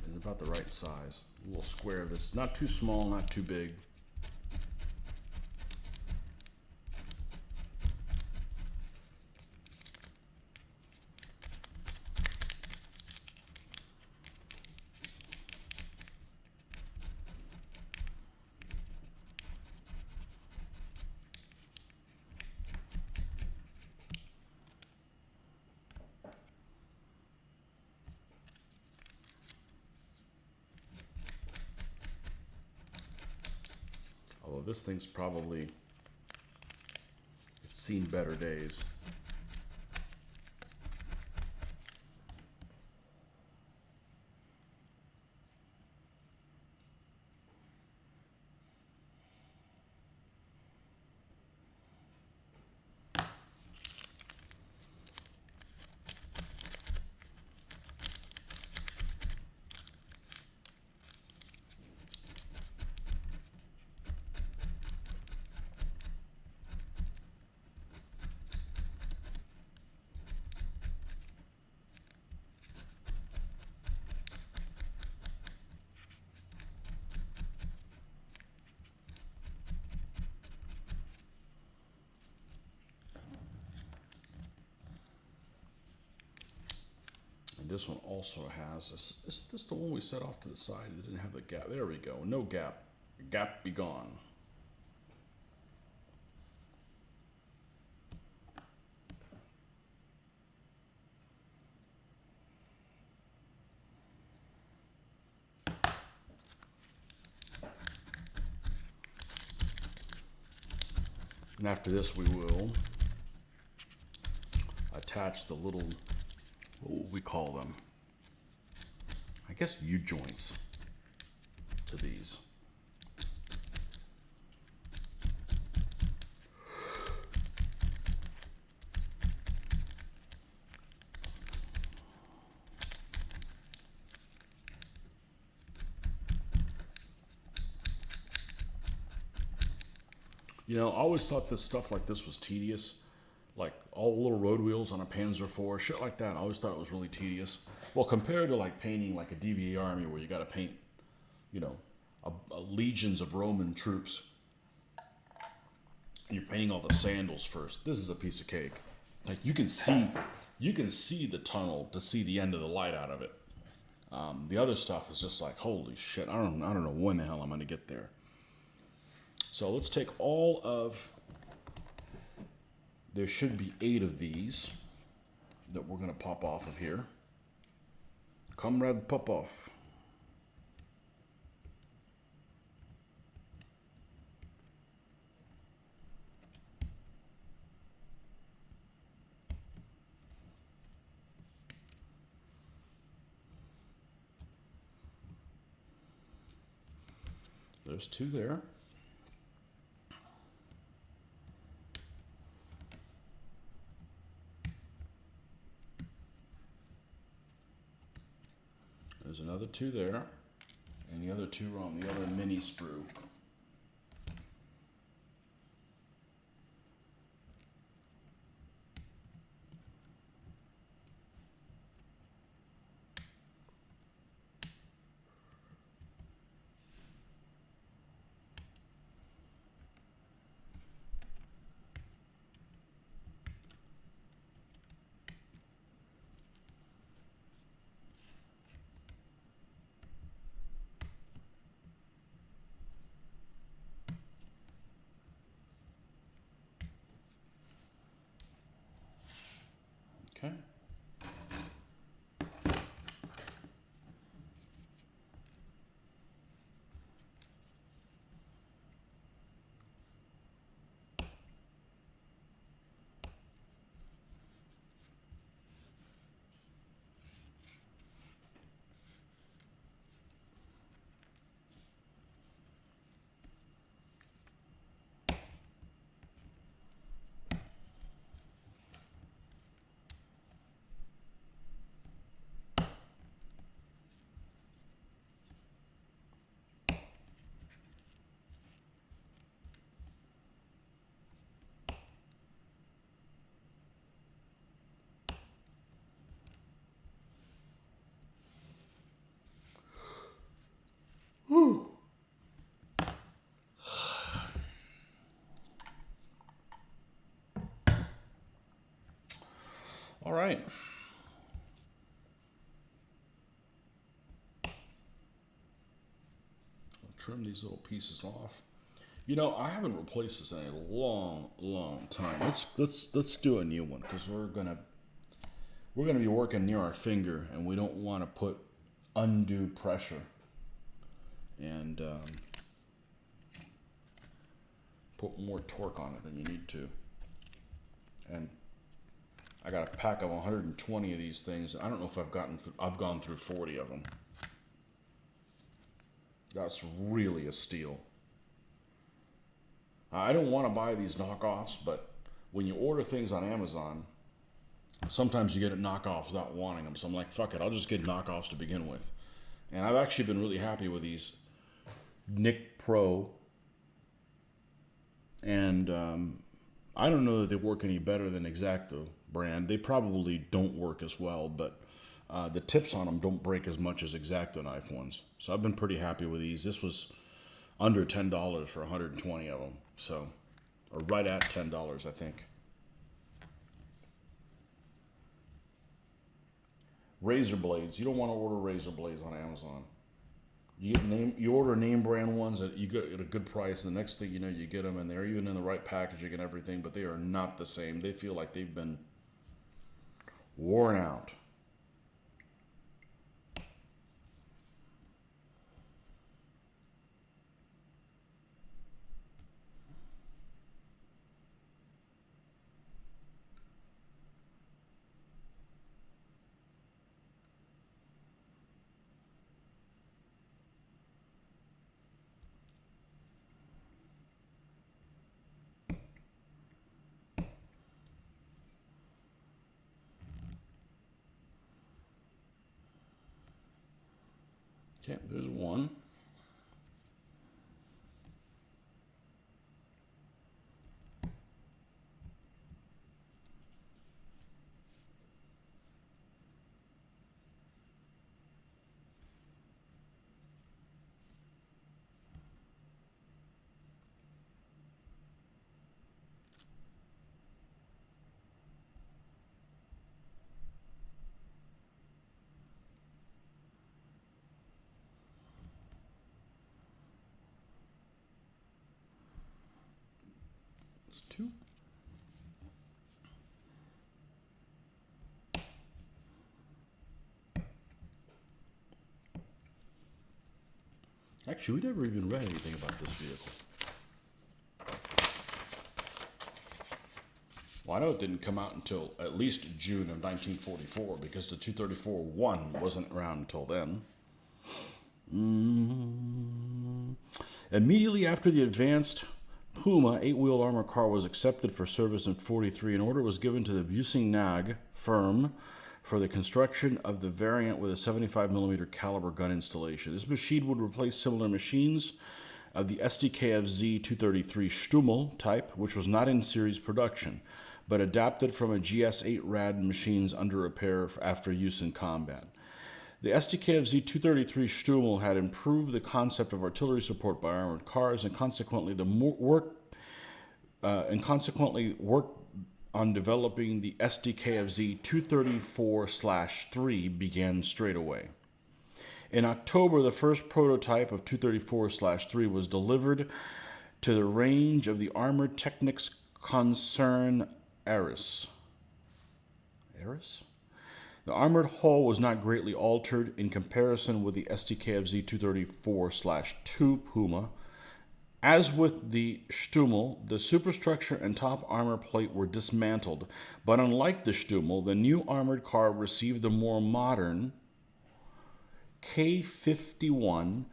is about the right size. A little square of this, not too small, not too big. Although this thing's probably, it's seen better days. This one also has, is this the one we set off to the side that didn't have the gap? There we go, no gap. Gap be gone. And after this we will attach the little, what will we call them? I guess U-joints to these. You know, I always thought this stuff like this was tedious. Like all the little road wheels on a Panzer IV, shit like that. I always thought it was really tedious. Well, compared to like painting like a DVA army where you got to paint, you know, a legions of Roman troops. And you're painting all the sandals first. This is a piece of cake. Like you can see the tunnel to see the end of the light out of it. The other stuff is just like, holy shit, I don't know when the hell I'm going to get there. So let's take all of, there should be 8 of these. that we're going to pop off of here. Comrade Popov. There's two there. There's another two there. And the other two are on the other mini sprue. Okay. Whew. All right. I'll trim these little pieces off. You know, I haven't replaced this in a long time. Let's do a new one because we're gonna be working near our finger, and we don't want to put undue pressure and put more torque on it than you need to. And I got a pack of 120 of these things. I don't know if I've gone through 40 of them. That's really a steal. I don't want to buy these knockoffs, but when you order things on Amazon, sometimes you get a knockoff without wanting them. So I'm like, fuck it, I'll just get knockoffs to begin with. And I've actually been really happy with these Nick Pro. And I don't know that they work any better than X-Acto brand. They probably don't work as well, but the tips on them don't break as much as X-Acto knife ones. So I've been pretty happy with these. This was under $10 for 120 of them. So, or right at $10, I think. Razor blades. You don't want to order razor blades on Amazon. You order name brand ones that you get at a good price. And the next thing you know, you get them, and they're even in the right packaging and everything, but they are not the same. They feel like they've been worn out. Okay, there's one. It's two. Actually, we never even read anything about this vehicle. Well, I know it didn't come out until at least June of 1944 because the 234-1 wasn't around until then. Immediately after the advanced Puma 8-wheel armor car was accepted for service in 43, an order was given to the Busing-Nag firm for the construction of the variant with a 75mm caliber gun installation. This machine would replace similar machines of the SDKFZ 233 Stummel type, which was not in series production, but adapted from a GS-8 Rad machines under repair after use in combat. The SDKFZ 233 Stummel had improved the concept of artillery support by armored cars, and consequently work on developing the SDKFZ 234/3 began straight away. In October, the first prototype of 234/3 was delivered to the range of the Armored Technics concern Aris. The armored hull was not greatly altered in comparison with the SDKFZ 234/2 Puma. As with the Stummel, the superstructure and top armor plate were dismantled, but unlike the Stummel, the new armored car received the more modern K51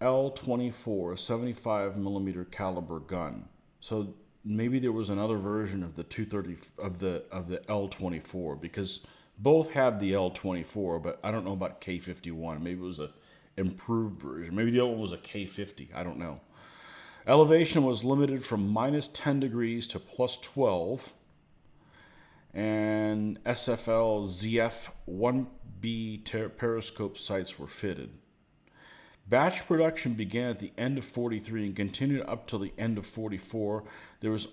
L24 75mm caliber gun. So maybe there was another version of the 230 of the L24, because both had the L24, but I don't know about K51. Maybe it was a improved version. Maybe the other one was a K50. I don't know. Elevation was limited from minus 10 degrees to plus 12, and SFL ZF 1B periscope sights were fitted. Batch production began at the end of 43 and continued up till the end of 44. There was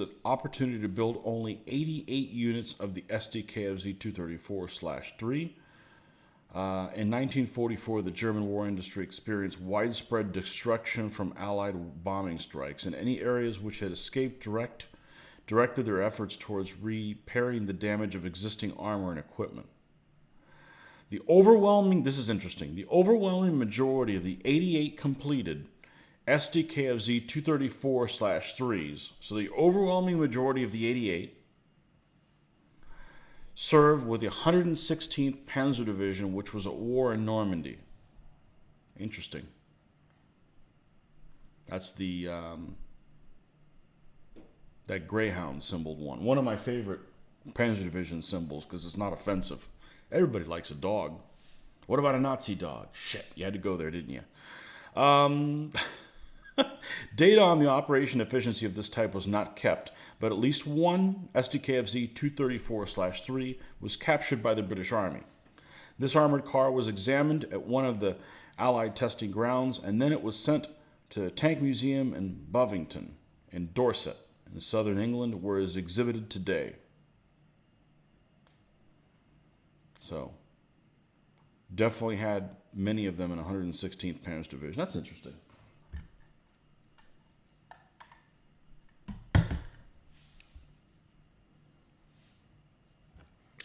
an opportunity to build only 88 units of the SDKFZ 234/3. In 1944, the German war industry experienced widespread destruction from Allied bombing strikes, and any areas which had escaped directed their efforts towards repairing the damage of existing armor and equipment. This is interesting, the overwhelming majority of the 88 completed SDKFZ 234/3s, so the overwhelming majority of the 88 served with the 116th Panzer Division, which was at war in Normandy. Interesting. That's the that Greyhound symboled one. One of my favorite Panzer Division symbols because it's not offensive. Everybody likes a dog. What about a Nazi dog? Shit, you had to go there, didn't you? Data on the operation efficiency of this type was not kept, but at least one SDKFZ 234/3 was captured by the British Army. This armored car was examined at one of the Allied testing grounds, and then it was sent to the Tank Museum in Bovington, in Dorset, in southern England, where it is exhibited today. So, definitely had many of them in 116th Panzer Division. That's interesting.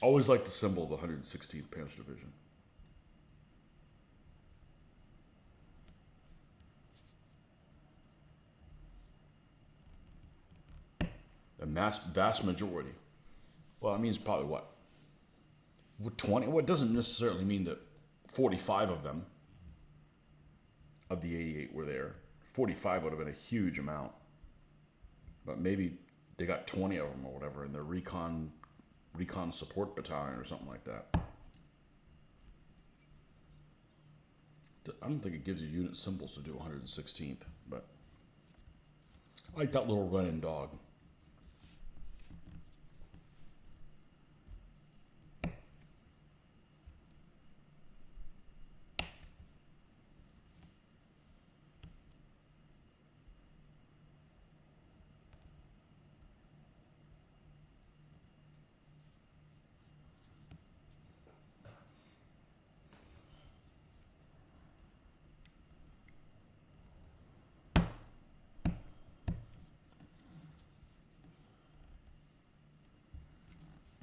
Always liked the symbol of the 116th Panzer Division. The vast majority. Well, that means probably what? 20? Well, it doesn't necessarily mean that 45 of them, of the 88 were there. 45 would have been a huge amount. But maybe they got 20 of them or whatever in their recon support battalion or something like that. I don't think it gives you unit symbols to do 116th, but I like that little running dog.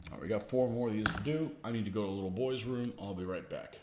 All right, we got 4 more of these to do. I need to go to the little boy's room. I'll be right back.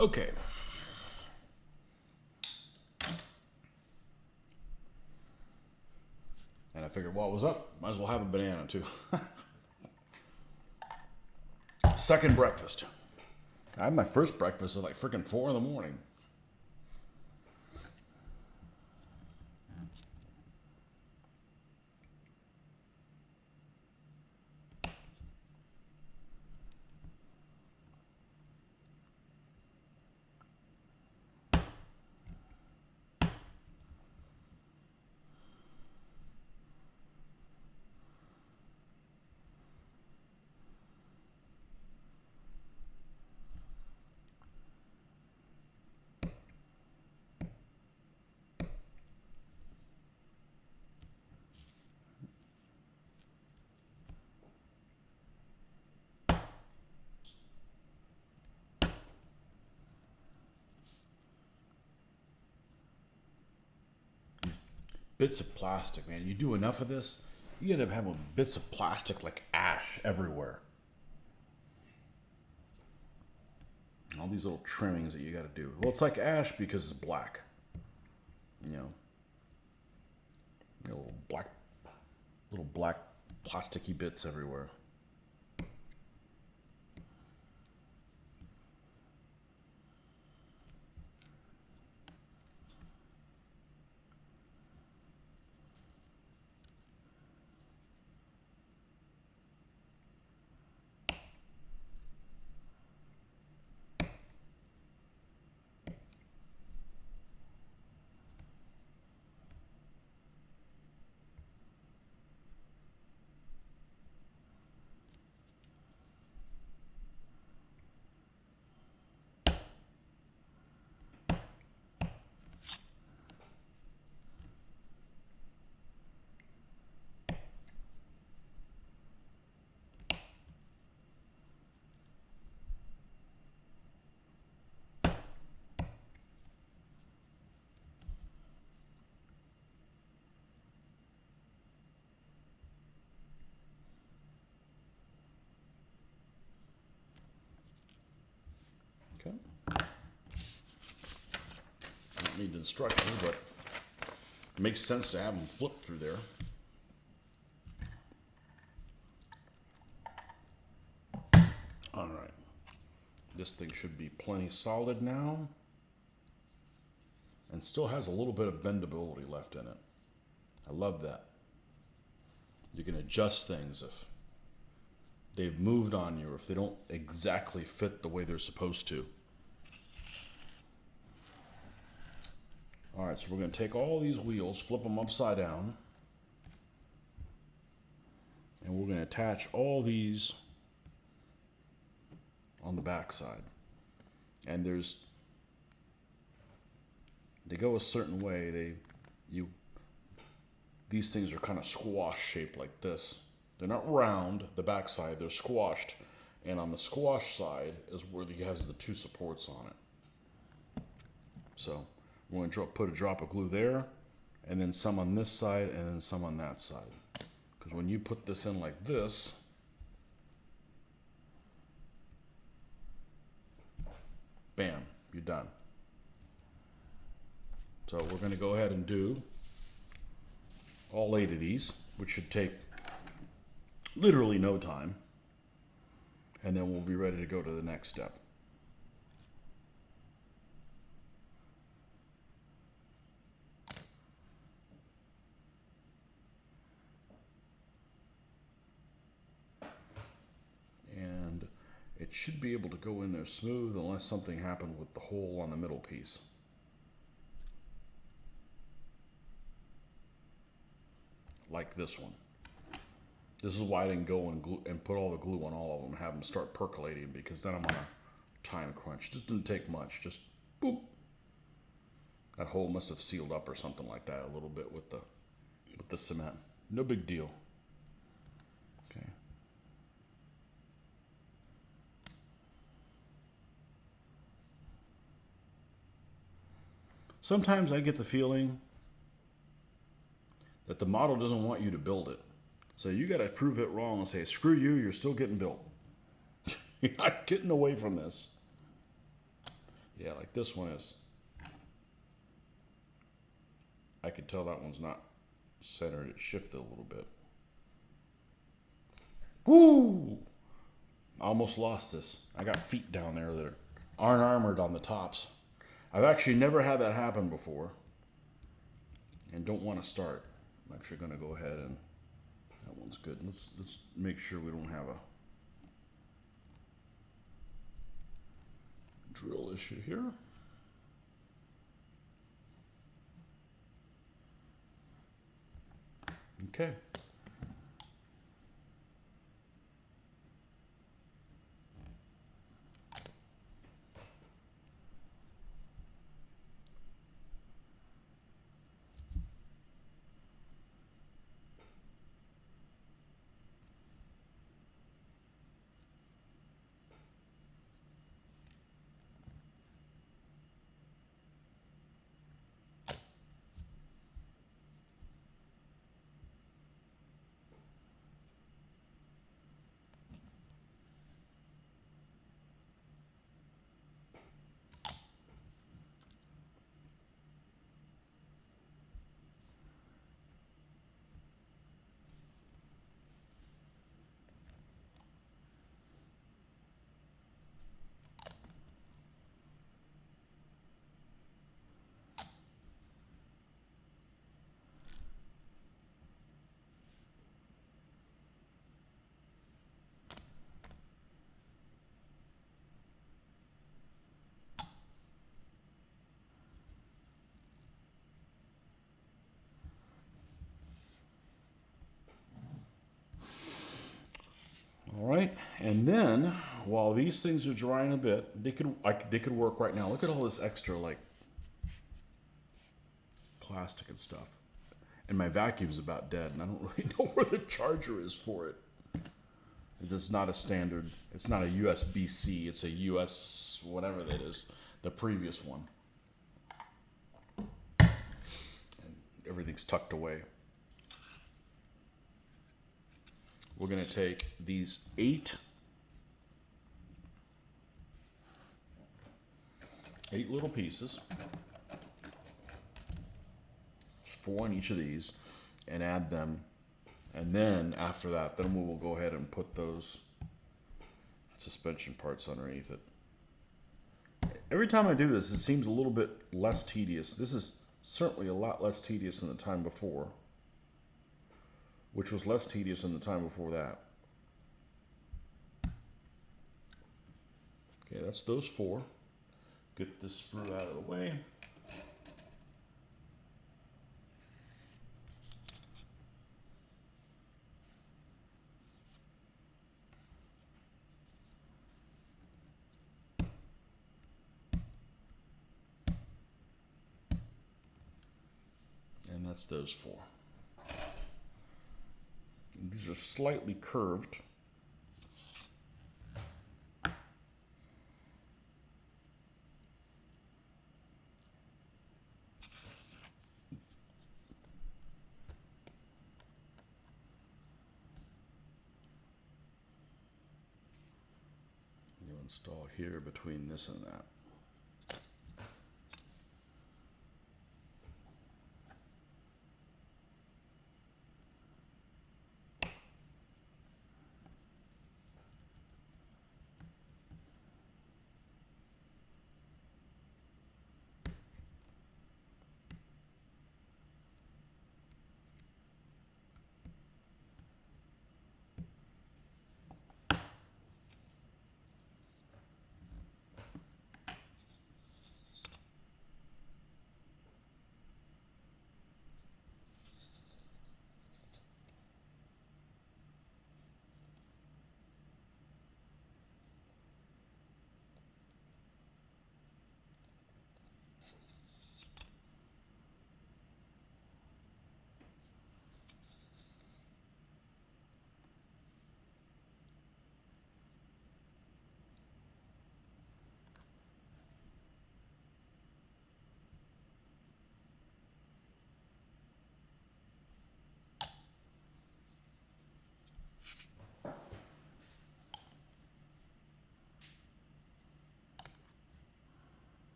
Okay. And I figured while it was up, might as well have a banana too. Second breakfast. I had my first breakfast at like freaking 4 in the morning. These bits of plastic, man. You do enough of this, you end up having bits of plastic like ash everywhere. All these little trimmings that you got to do. Well, it's like ash because it's black. You know, little black plasticky bits everywhere. Okay. I don't need the instructions, but it makes sense to have them flip through there. All right. This thing should be plenty solid now. And still has a little bit of bendability left in it. I love that. You can adjust things if they've moved on you or if they don't exactly fit the way they're supposed to. All right, so we're going to take all these wheels, flip them upside down, and we're going to attach all these on the back side. And they go a certain way. These things are kind of squash shaped like this. They're not round, the back side, they're squashed. And on the squash side is where it has the two supports on it. So we're going to put a drop of glue there, and then some on this side, and then some on that side. Because when you put this in like this, bam, you're done. So we're going to go ahead and do all 8 of these, which should take literally no time. And then we'll be ready to go to the next step. And it should be able to go in there smooth unless something happened with the hole on the middle piece. Like this one. This is why I didn't go and put all the glue on all of them and have them start percolating, because then I'm on a time crunch. Just didn't take much. Just boop. That hole must have sealed up or something like that a little bit with the cement. No big deal. Okay. Sometimes I get the feeling that the model doesn't want you to build it. So you got to prove it wrong and say, screw you, you're still getting built. You're not getting away from this. Yeah, like this one is. I could tell that one's not centered. It shifted a little bit. Woo! I almost lost this. I got feet down there that aren't armored on the tops. I've actually never had that happen before. And don't want to start. I'm actually going to go ahead and that one's good. Let's make sure we don't have a drill issue here. Okay. All right, and then while these things are drying a bit, they could work right now. Look at all this extra like plastic and stuff, and my vacuum's about dead, and I don't really know where the charger is for it. It's not a standard. It's not a USB-C. It's a US whatever that is. The previous one, and everything's tucked away. We're going to take these 8 little pieces, 4 on each of these, and add them. And then after that, then we will go ahead and put those suspension parts underneath it. Every time I do this, it seems a little bit less tedious. This is certainly a lot less tedious than the time before, which was less tedious than the time before that. Okay, that's those 4. Get this sprue out of the way. And that's those 4. These are slightly curved. You install here between this and that.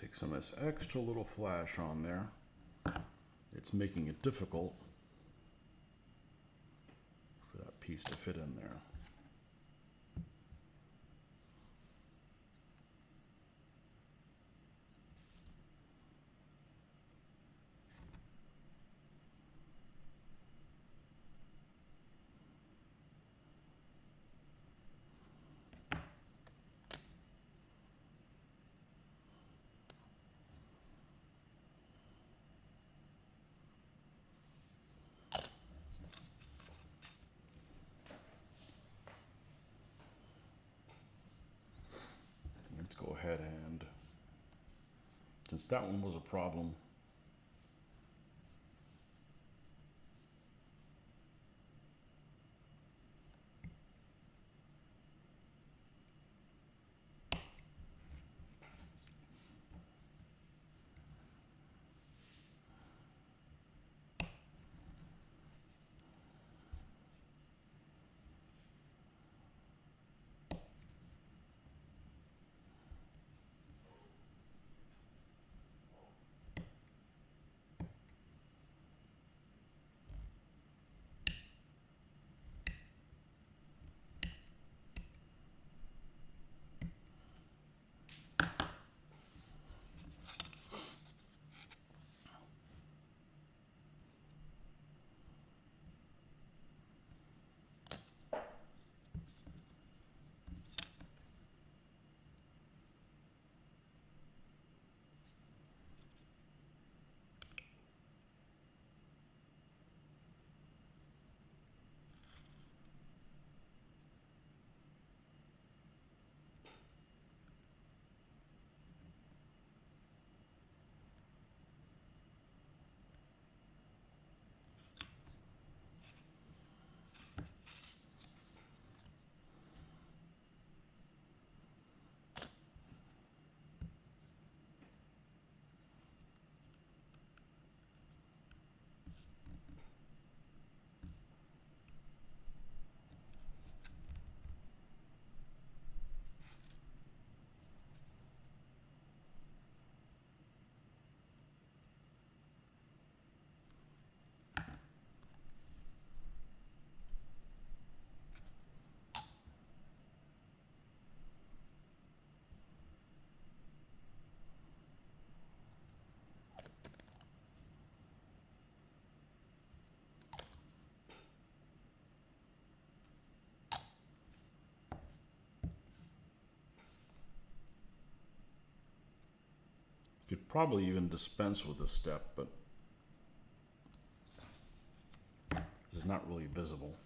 Take some of this extra little flash on there. It's making it difficult for that piece to fit in there. Let's go ahead and, since that one was a problem, you could probably even dispense with this step, but this is not really visible.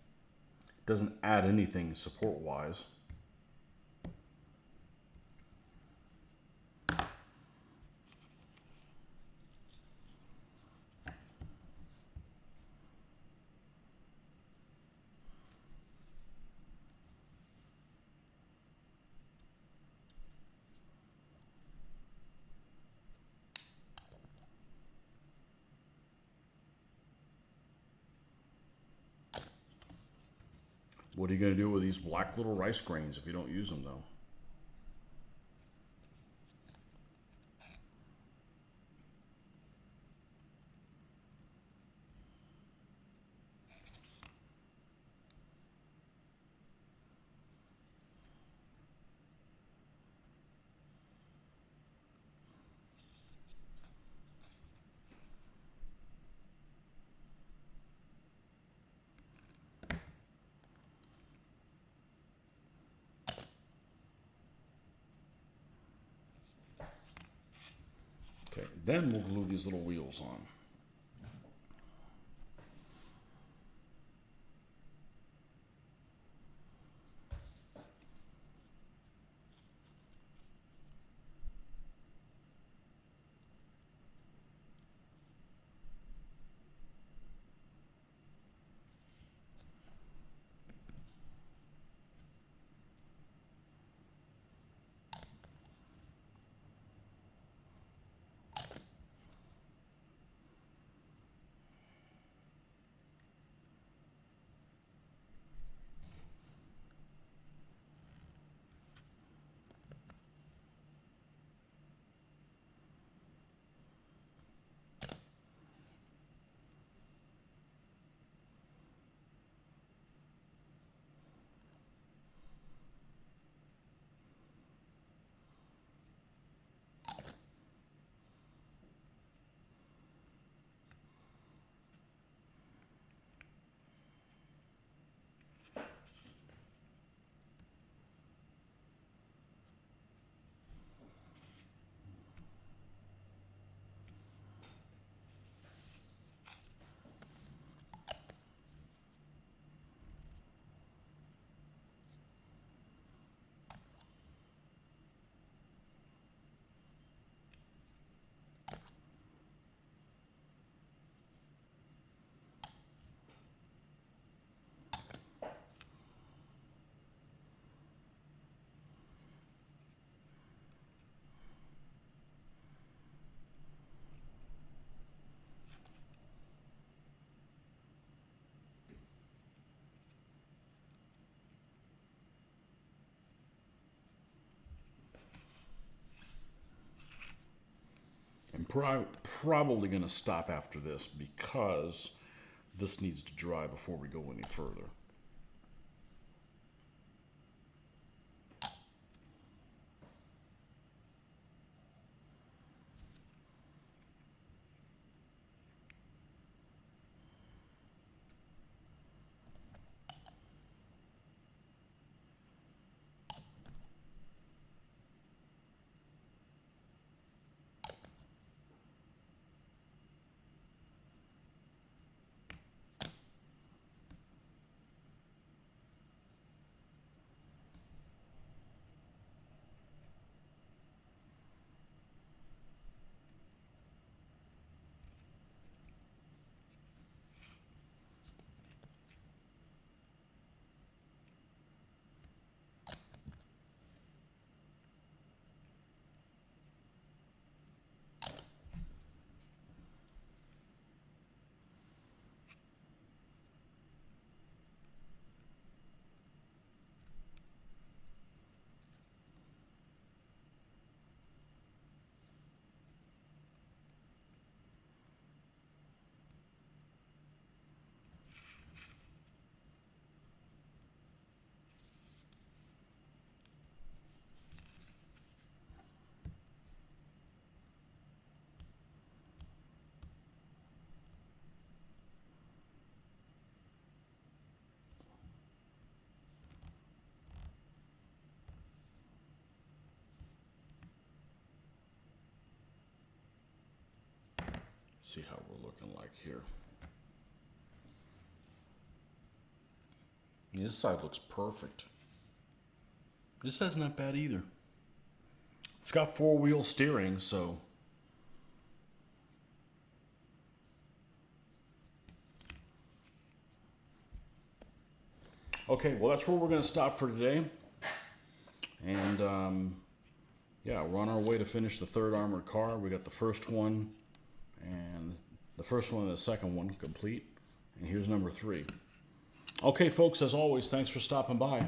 It doesn't add anything support-wise. What are you going to do with these black little rice grains if you don't use them, though? Okay, then we'll glue these little wheels on. probably going to stop after this because this needs to dry before we go any further. See how we're looking like here. This side looks perfect. This side's not bad either. It's got four-wheel steering, so okay, well that's where we're going to stop for today. And yeah, we're on our way to finish the third armored car. We got the first one and the second one complete. And here's number 3. Okay, folks, as always, thanks for stopping by.